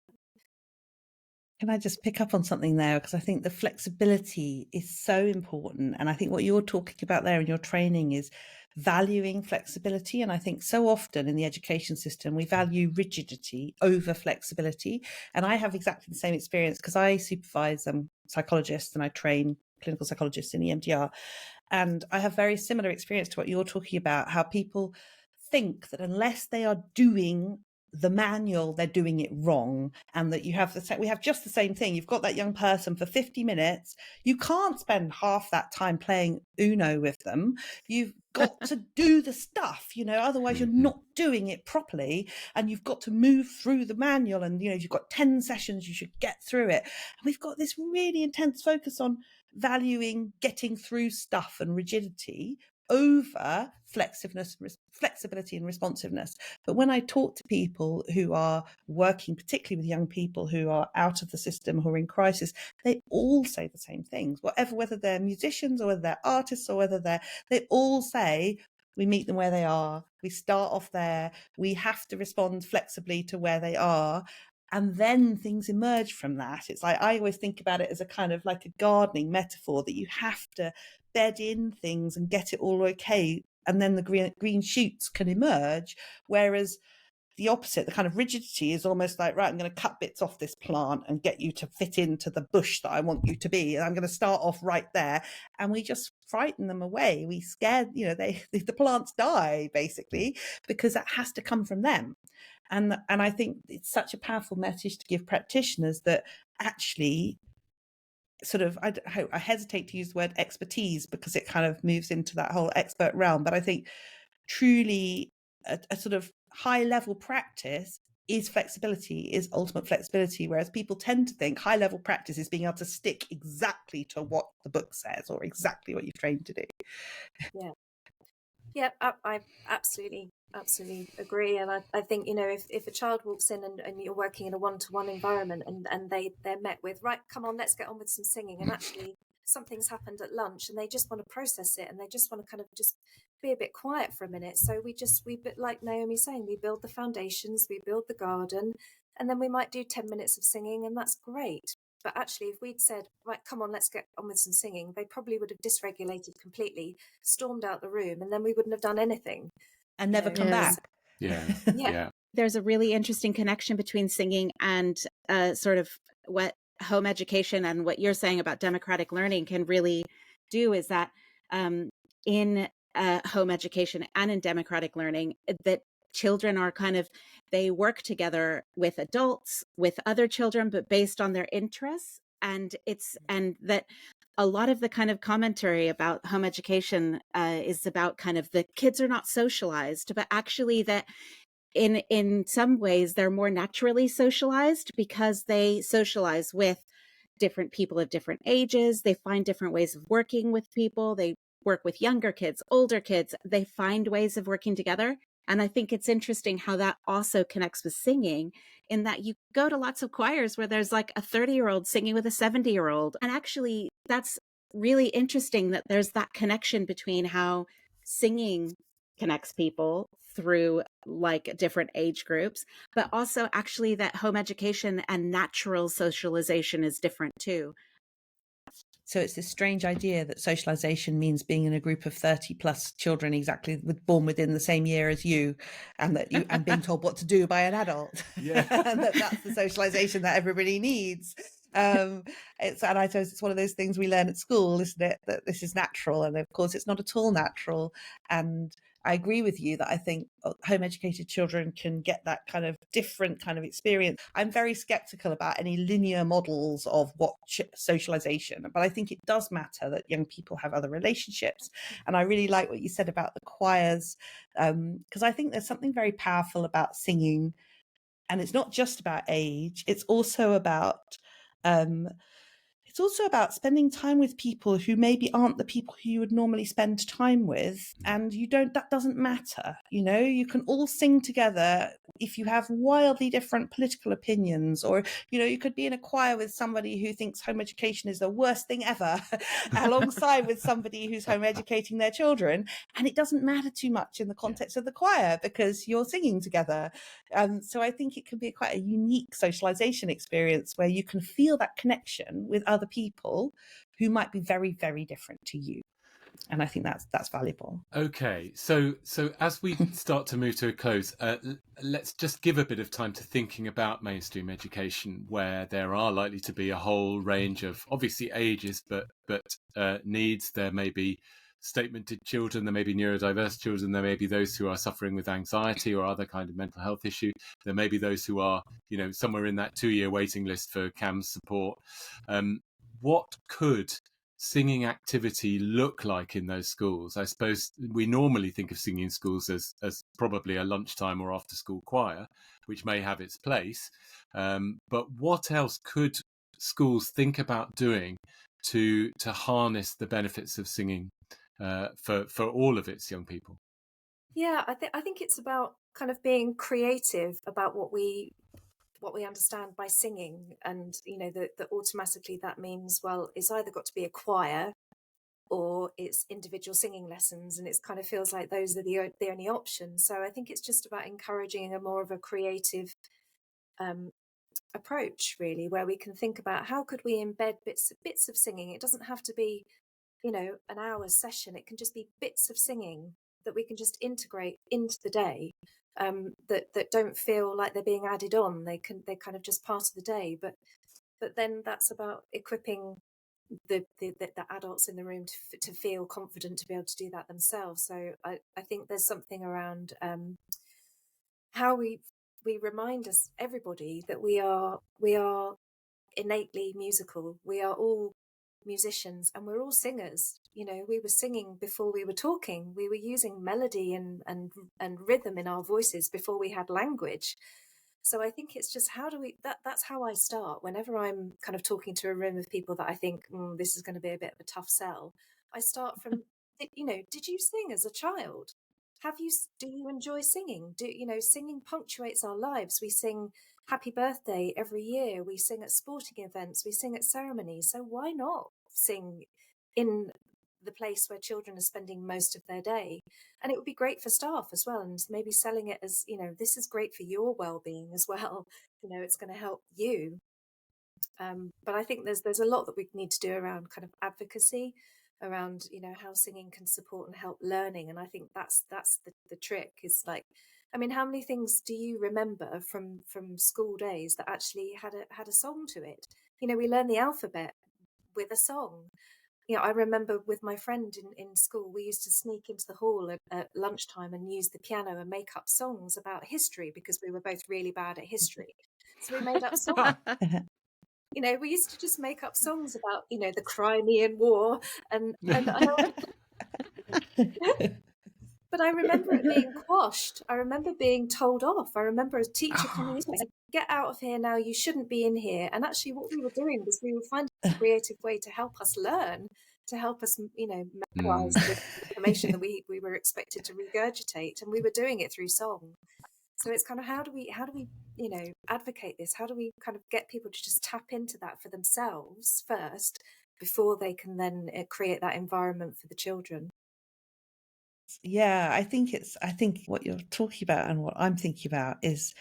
Can I just pick up on something there? Because I think the flexibility is so important. And I think what you're talking about there in your training is valuing flexibility. And I think so often in the education system, we value rigidity over flexibility. And I have exactly the same experience, because I supervise psychologists and I train clinical psychologists in EMDR. And I have very similar experience to what you're talking about, how people think that unless they are doing the manual, they're doing it wrong, and that we have just the same thing. You've got that young person for 50 minutes. You can't spend half that time playing Uno with them. You've got to do the stuff, otherwise you're not doing it properly, and you've got to move through the manual, and you've got 10 sessions, you should get through it. And we've got this really intense focus on valuing getting through stuff and rigidity over flexibility and responsiveness. But when I talk to people who are working, particularly with young people who are out of the system, who are in crisis, they all say the same things. Whether they're musicians or whether they're artists or whether they all say, we meet them where they are. We start off there. We have to respond flexibly to where they are. And then things emerge from that. It's like, I always think about it as a kind of like a gardening metaphor, that you have to bed in things and get it all okay, and then the green shoots can emerge. Whereas the opposite, the kind of rigidity, is almost like, right, I'm going to cut bits off this plant and get you to fit into the bush that I want you to be, and I'm going to start off right there. And we just frighten them away. We scare, the plants die basically, because that has to come from them. And I think it's such a powerful message to give practitioners, that actually sort of, I hesitate to use the word expertise, because it kind of moves into that whole expert realm. But I think truly a sort of high level practice is ultimate flexibility. Whereas people tend to think high level practice is being able to stick exactly to what the book says, or exactly what you've trained to do. Yeah, I absolutely agree. And I think, if a child walks in and you're working in a one-to-one environment, and they're met with, right, come on, let's get on with some singing, and actually something's happened at lunch and they just want to process it, and they just want to kind of just be a bit quiet for a minute. So we like Naomi's saying, we build the foundations, we build the garden, and then we might do 10 minutes of singing, and that's great. But actually, if we'd said, right, come on, let's get on with some singing, they probably would have dysregulated completely, stormed out the room, and then we wouldn't have done anything. And never come Yes. back. Yeah. Yeah. Yeah. There's a really interesting connection between singing and sort of what home education and what you're saying about democratic learning can really do, is that in home education and in democratic learning, that children are they work together with adults, with other children, but based on their interests. And that a lot of the kind of commentary about home education is about kind of the kids are not socialized, but actually that in some ways they're more naturally socialized because they socialize with different people of different ages. They find different ways of working with people. They work with younger kids, older kids. They find ways of working together. And I think it's interesting how that also connects with singing, in that you go to lots of choirs where there's like a 30-year-old singing with a 70-year-old. And actually, that's really interesting that there's that connection between how singing connects people through like different age groups, but also actually that home education and natural socialization is different too. So it's this strange idea that socialization means being in a group of 30 plus children exactly born within the same year as you, and that you and being told what to do by an adult. Yeah. And that's the socialization that everybody needs. And I suppose it's one of those things we learn at school, isn't it, that this is natural, and of course it's not at all natural. And I agree with you that I think home educated children can get that kind of different kind of experience. I'm very skeptical about any linear models of what socialization, but I think it does matter that young people have other relationships. And I really like what you said about the choirs, because I think there's something very powerful about singing. And it's not just about age, it's also about spending time with people who maybe aren't the people who you would normally spend time with. And that doesn't matter. You can all sing together if you have wildly different political opinions, or, you could be in a choir with somebody who thinks home education is the worst thing ever, alongside with somebody who's home educating their children. And it doesn't matter too much in the context of the choir because you're singing together. So I think it can be quite a unique socialization experience where you can feel that connection with other people who might be very, very different to you. And I think that's valuable. Okay, so as we start to move to a close, let's just give a bit of time to thinking about mainstream education, where there are likely to be a whole range of obviously ages, but needs. There may be statemented children, there may be neurodiverse children, there may be those who are suffering with anxiety or other kind of mental health issue. There may be those who are, somewhere in that 2-year waiting list for CAMS support. What could singing activity look like in those schools? I suppose we normally think of singing schools as probably a lunchtime or after school choir, which may have its place. But what else could schools think about doing to harness the benefits of singing for all of its young people? Yeah, I think it's about kind of being creative about what we understand by singing, and that automatically that means, well, it's either got to be a choir or it's individual singing lessons, and it's kind of feels like those are the only options. So I think it's just about encouraging a more of a creative approach, really, where we can think about how could we embed bits of singing. It doesn't have to be an hour's session. It can just be bits of singing that we can just integrate into the day, that don't feel like they're being added on. They're kind of just part of the day. But then that's about equipping the adults in the room to feel confident to be able to do that themselves. So I think there's something around how we remind everybody that we are innately musical. We are all musicians and we're all singers. We were singing before we were talking. We were using melody and rhythm in our voices before we had language. So I think it's just that's how I start whenever I'm kind of talking to a room of people that I think this is going to be a bit of a tough sell. I start from did you sing as a child? Do you enjoy singing? Singing punctuates our lives. We sing happy birthday every year. We sing at sporting events. We sing at ceremonies. So why not sing in the place where children are spending most of their day? And it would be great for staff as well, and maybe selling it as this is great for your well-being as well. It's going to help you. But I think there's a lot that we need to do around kind of advocacy, around, you know, how singing can support and help learning. And I think that's the trick, is like, I mean, how many things do you remember from school days that actually had a song to it? You know, we learn the alphabet with a song. You know, I remember with my friend in school, we used to sneak into the hall at lunchtime and use the piano and make up songs about history, because we were both really bad at history. So we made up songs. You know, we used to just make up songs about, you know, the Crimean War, and but I remember it being quashed. I remember being told off. I remember a teacher coming in and saying, "Get out of here now, you shouldn't be in here." And actually what we were doing was we were finding a creative way to help us learn, to help us, you know, memorize the information that we were expected to regurgitate, and we were doing it through song. So it's kind of, how do we, you know, advocate this? How do we kind of get people to just tap into that for themselves first, before they can then create that environment for the children? Yeah, I think what you're talking about and what I'm thinking about is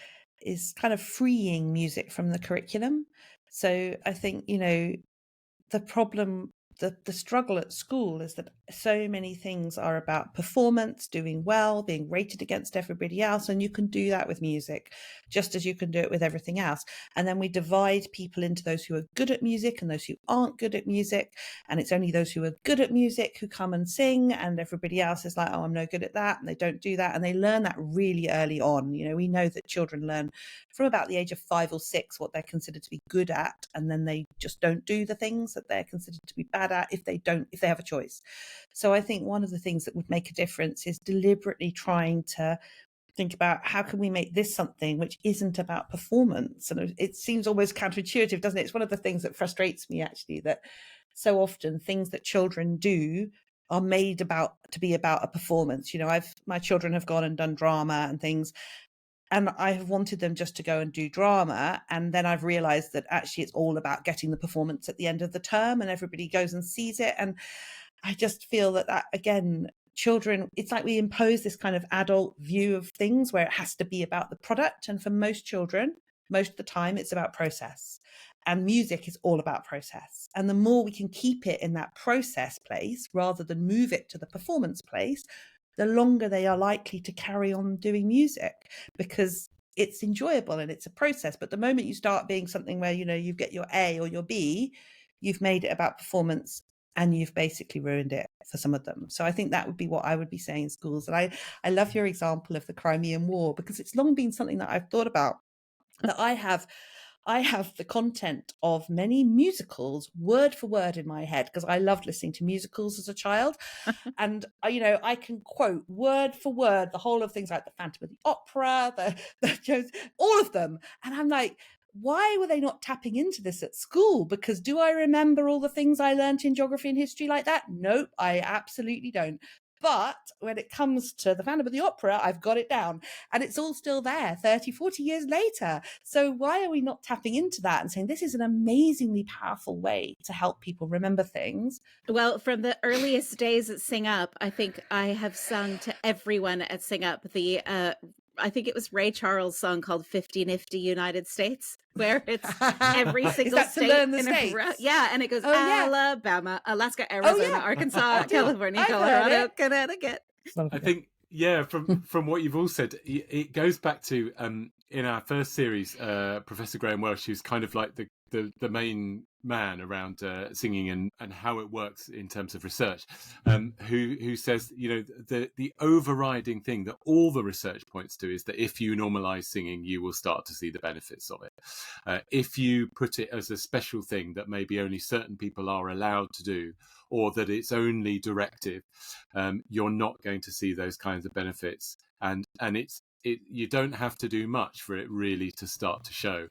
kind of freeing music from the curriculum. So I think, you know, the problem, the struggle at school is that so many things are about performance, doing well, being rated against everybody else. And you can do that with music, just as you can do it with everything else. And then we divide people into those who are good at music and those who aren't good at music. And it's only those who are good at music who come and sing, and everybody else is like, oh, I'm no good at that. And they don't do that. And they learn that really early on. You know, we know that children learn from about the age of 5 or 6 what they're considered to be good at, and then they just don't do the things that they're considered to be bad at if they have a choice. So I think one of the things that would make a difference is deliberately trying to think about, how can we make this something which isn't about performance? And it seems almost counterintuitive, doesn't it? It's one of the things that frustrates me, actually, that so often things that children do are made to be about a performance. You know, my children have gone and done drama and things, and I have wanted them just to go and do drama. And then I've realized that actually it's all about getting the performance at the end of the term, and everybody goes and sees it. And I just feel that again, children, it's like we impose this kind of adult view of things where it has to be about the product. And for most children, most of the time, it's about process. And music is all about process. And the more we can keep it in that process place rather than move it to the performance place, the longer they are likely to carry on doing music, because it's enjoyable and it's a process. But the moment you start being something where, you know, you get your A or your B, you've made it about performance, and you've basically ruined it for some of them. So I think that would be what I would be saying in schools. And I love your example of the Crimean War, because it's long been something that I've thought about, that I have the content of many musicals word for word in my head, because I loved listening to musicals as a child. And, you know, I can quote word for word the whole of things like the Phantom of the Opera, the all of them. And I'm like, why were they not tapping into this at school? Because do I remember all the things I learned in geography and history like that? Nope, I absolutely don't. But when it comes to the Phantom of the Opera, I've got it down, and it's all still there 30, 40 years later. So why are we not tapping into that and saying this is an amazingly powerful way to help people remember things? Well, from the earliest days at Sing Up, I think I have sung to everyone at Sing Up I think it was Ray Charles' song called 50 Nifty United States, where it's every single state in a row. Yeah, and it goes Alabama, Alaska, Arizona, Arkansas, California, Colorado, Connecticut. I think, yeah, from what you've all said, it goes back to in our first series, Professor Graham Welsh, who's kind of like the main man around singing and how it works in terms of research, who says, you know, the overriding thing that all the research points to is that if you normalise singing, you will start to see the benefits of it. If you put it as a special thing that maybe only certain people are allowed to do, or that it's only directive, you're not going to see those kinds of benefits. And you don't have to do much for it really to start to show,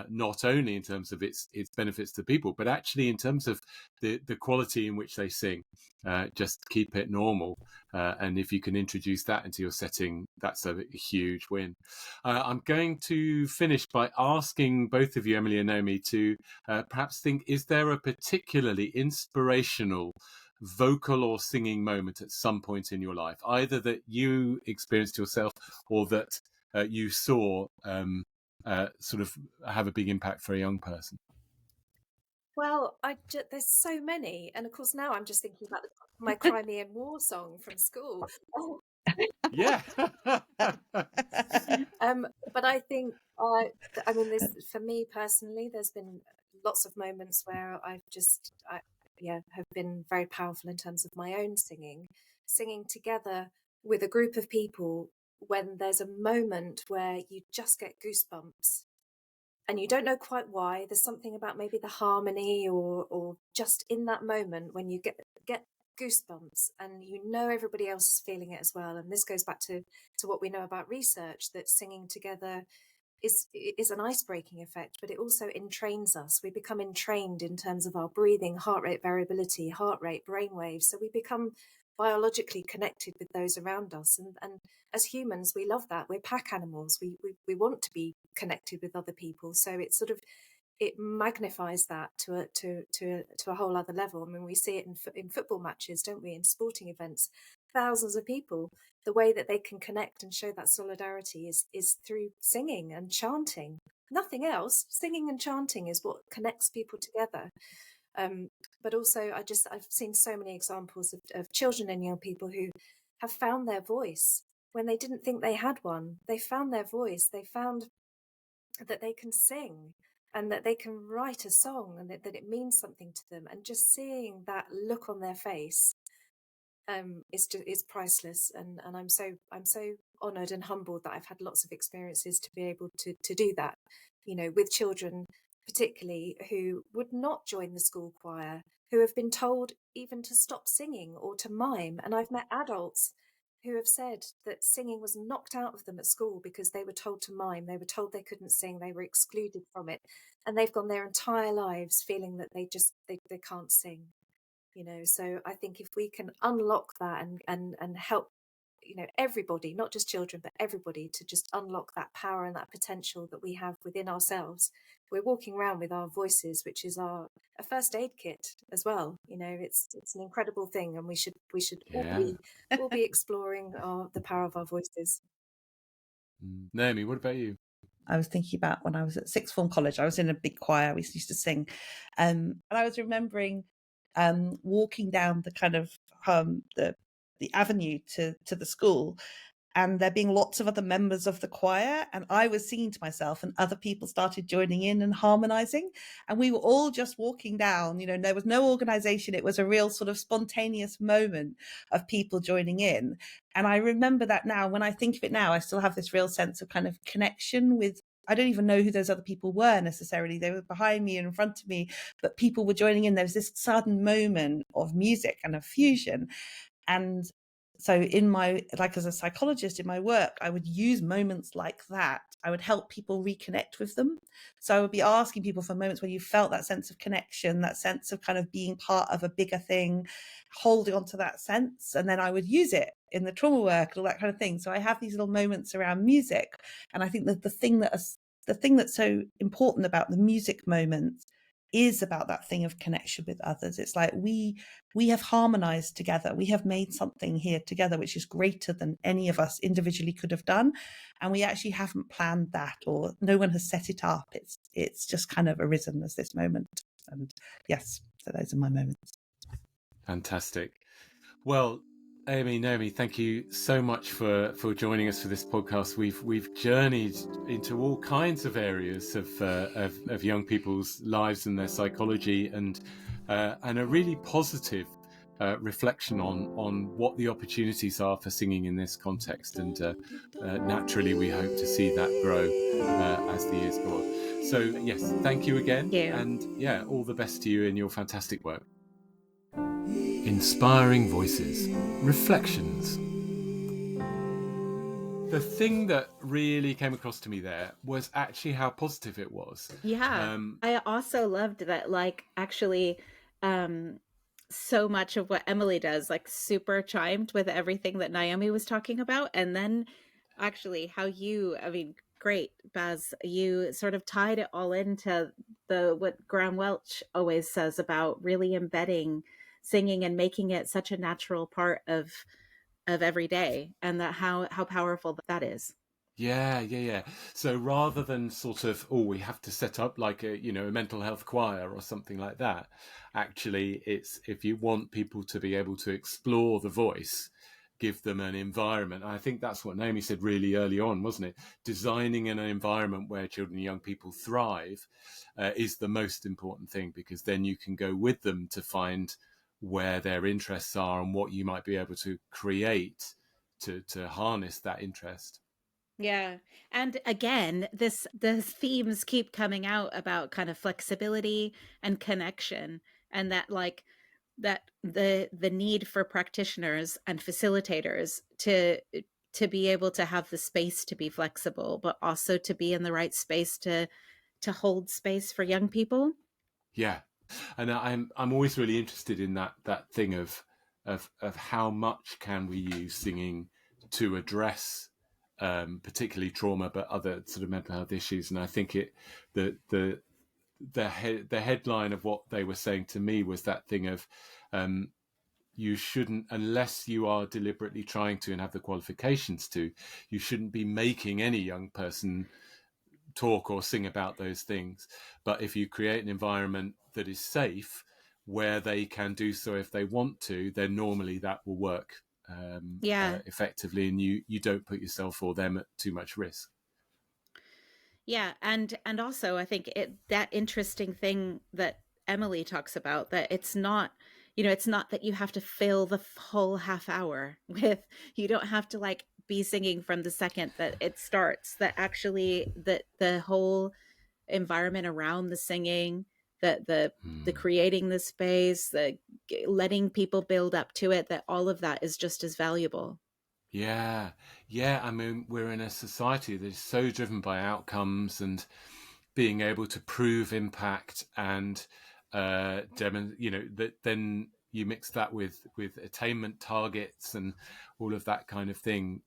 not only in terms of its benefits to people, but actually in terms of the quality in which they sing. Just keep it normal, and if you can introduce that into your setting, that's a huge win. I'm going to finish by asking both of you, Emily and Naomi, to perhaps think, is there a particularly inspirational vocal or singing moment at some point in your life, either that you experienced yourself or that you saw sort of have a big impact for a young person? Well, there's so many, and of course now I'm just thinking about my Crimean War song from school. Yeah. But I think, I mean, this for me personally, there's been lots of moments where have been very powerful in terms of my own singing together with a group of people when there's a moment where you just get goosebumps and you don't know quite why. There's something about maybe the harmony or just in that moment when you get goosebumps and you know everybody else is feeling it as well. And this goes back to what we know about research, that singing together is an ice-breaking effect, but it also entrains us. We become entrained in terms of our breathing, heart rate variability, heart rate, brain waves. So we become biologically connected with those around us. And as humans, we love that. We're pack animals. We want to be connected with other people. So it's sort of, it magnifies that to a whole other level. I mean, we see it in football matches, don't we? In sporting events, thousands of people. The way that they can connect and show that solidarity is through singing and chanting. Nothing else. Singing and chanting is what connects people together. But also, I've seen so many examples of children and young people who have found their voice when they didn't think they had one. They found their voice. They found that they can sing and that they can write a song and that it means something to them. And just seeing that look on their face is priceless. And I'm so honoured and humbled that I've had lots of experiences to be able to do that, you know, with children particularly who would not join the school choir, who have been told even to stop singing or to mime. And I've met adults who have said that singing was knocked out of them at school because they were told to mime, they were told they couldn't sing, they were excluded from it, and they've gone their entire lives feeling that they can't sing, you know. So I think if we can unlock that and help, you know, everybody, not just children but everybody, to just unlock that power and that potential that we have within ourselves. We're walking around with our voices, which is a first aid kit as well. You know, it's an incredible thing, and we should Yeah. all be exploring the power of our voices. Naomi, what about you? I was thinking about when I was at sixth form college, I was in a big choir, we used to sing. And I was remembering walking down the kind of the avenue to the school, and there being lots of other members of the choir, and I was singing to myself and other people started joining in and harmonizing, and we were all just walking down, you know, there was no organization. It was a real sort of spontaneous moment of people joining in. And I remember that now. When I think of it now, I still have this real sense of kind of connection with, I don't even know who those other people were necessarily. They were behind me and in front of me, but people were joining in. There was this sudden moment of music and of fusion. And so in my, like as a psychologist in my work, I would use moments like that. I would help people reconnect with them. So I would be asking people for moments where you felt that sense of connection, that sense of kind of being part of a bigger thing, holding on to that sense. And then I would use it in the trauma work and all that kind of thing. So I have these little moments around music. And I think that the thing that's so important about the music moments is about that thing of connection with others. It's like we have harmonized together. We have made something here together which is greater than any of us individually could have done, and we actually haven't planned that, or no one has set it up. It's just kind of arisen as this moment. And yes, so those are my moments. Fantastic. Well, Amy, Naomi, thank you so much for joining us for this podcast. We've journeyed into all kinds of areas of young people's lives and their psychology, and a really positive reflection on what the opportunities are for singing in this context. And naturally, we hope to see that grow as the years go on. So yes, thank you again, and yeah, all the best to you in your fantastic work. Inspiring Voices, Reflections. The thing that really came across to me there was actually how positive it was. Yeah. I also loved that, like, actually, so much of what Emily does, like, super chimed with everything that Naomi was talking about. And then actually how you, I mean, great, Baz, you sort of tied it all into what Graham Welch always says about really embedding singing and making it such a natural part of every day, and that how powerful that is. Yeah. So rather than sort of, we have to set up like a mental health choir or something like that, actually it's, if you want people to be able to explore the voice, give them an environment. I think that's what Naomi said really early on, wasn't it? Designing an environment where children and young people thrive is the most important thing, because then you can go with them to find where their interests are and what you might be able to create to harness that interest. Yeah. And again, the themes keep coming out about kind of flexibility and connection, and that like that the need for practitioners and facilitators to be able to have the space to be flexible, but also to be in the right space to hold space for young people. Yeah. And I'm always really interested in that thing of how much can we use singing to address particularly trauma, but other sort of mental health issues. And I think the headline of what they were saying to me was that thing of you shouldn't, unless you are deliberately trying to and have the qualifications to, you shouldn't be making any young person talk or sing about those things. But if you create an environment that is safe, where they can do so if they want to, then normally that will work effectively, and you don't put yourself or them at too much risk. Yeah, and also I think that interesting thing that Emily talks about, that it's not, it's not that you have to fill the whole half hour with, you don't have to like be singing from the second that it starts, that actually the whole environment around the singing, the creating the space, the letting people build up to it, that all of that is just as valuable. Yeah. I mean, we're in a society that is so driven by outcomes and being able to prove impact, and that then you mix that with attainment targets and all of that kind of thing.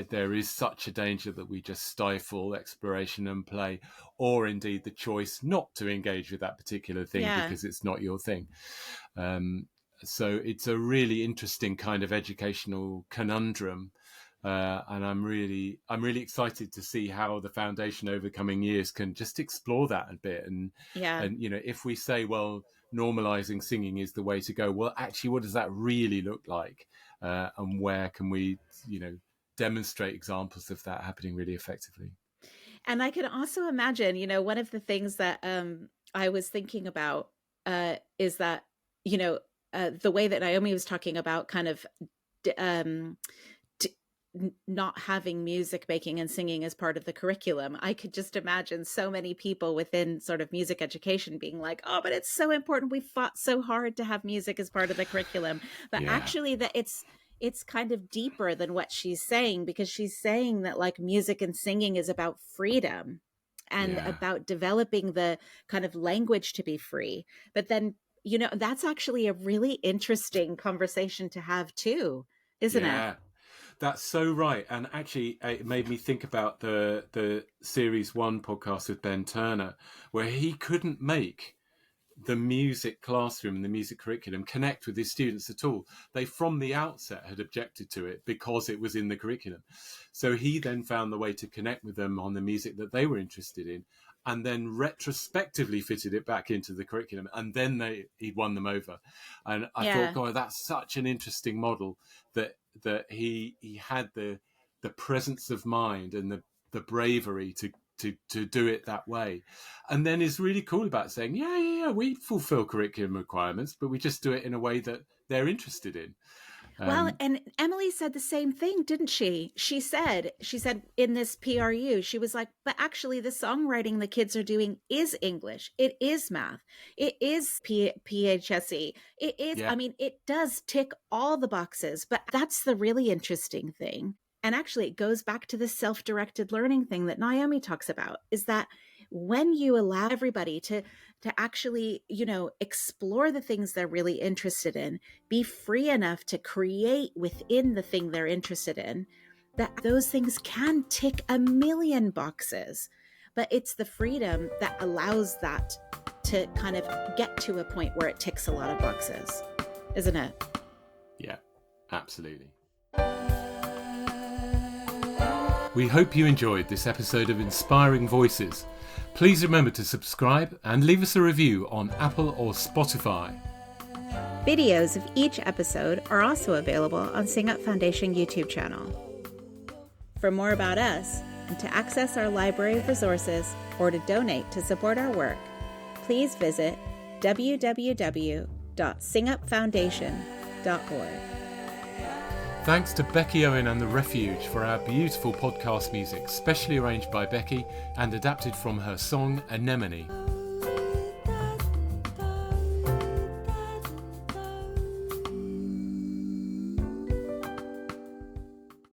There is such a danger that we just stifle exploration and play, or indeed the choice not to engage with that particular thing because it's not your thing. So it's a really interesting kind of educational conundrum, and I'm really excited to see how the foundation over coming years can just explore that a bit. And if we say, well, normalizing singing is the way to go, well, actually, what does that really look like, and where can we demonstrate examples of that happening really effectively? And I can also imagine, one of the things that I was thinking about is that, the way that Naomi was talking about kind of not having music making and singing as part of the curriculum. I could just imagine so many people within sort of music education being like, oh, but it's so important. We fought so hard to have music as part of the curriculum. But actually that it's kind of deeper than what she's saying, because she's saying that like music and singing is about freedom and about developing the kind of language to be free. But then, that's actually a really interesting conversation to have too, isn't it? That's so right. And actually, it made me think about the Series 1 podcast with Ben Turner, where he couldn't make the music classroom and the music curriculum connect with his students at all. They, from the outset, had objected to it because it was in the curriculum. So he then found the way to connect with them on the music that they were interested in, and then retrospectively fitted it back into the curriculum, and then he won them over. And I thought, God, that's such an interesting model, that he had the presence of mind and the bravery to do it that way, and then is really cool about saying, we fulfill curriculum requirements, but we just do it in a way that they're interested in. Well, and Emily said the same thing, didn't she? She said in this PRU, she was like, but actually the songwriting the kids are doing is English. It is math. It is PHSE. It is, I mean, it does tick all the boxes, but that's the really interesting thing. And actually it goes back to the self-directed learning thing that Naomi talks about, is that when you allow everybody to actually, explore the things they're really interested in, be free enough to create within the thing they're interested in, that those things can tick a million boxes. But it's the freedom that allows that to kind of get to a point where it ticks a lot of boxes, isn't it? Yeah, absolutely. We hope you enjoyed this episode of Inspiring Voices. Please remember to subscribe and leave us a review on Apple or Spotify. Videos of each episode are also available on Sing Up Foundation YouTube channel. For more about us, and to access our library of resources or to donate to support our work, please visit www.singupfoundation.org. Thanks to Becky Owen and The Refuge for our beautiful podcast music, specially arranged by Becky and adapted from her song Anemone.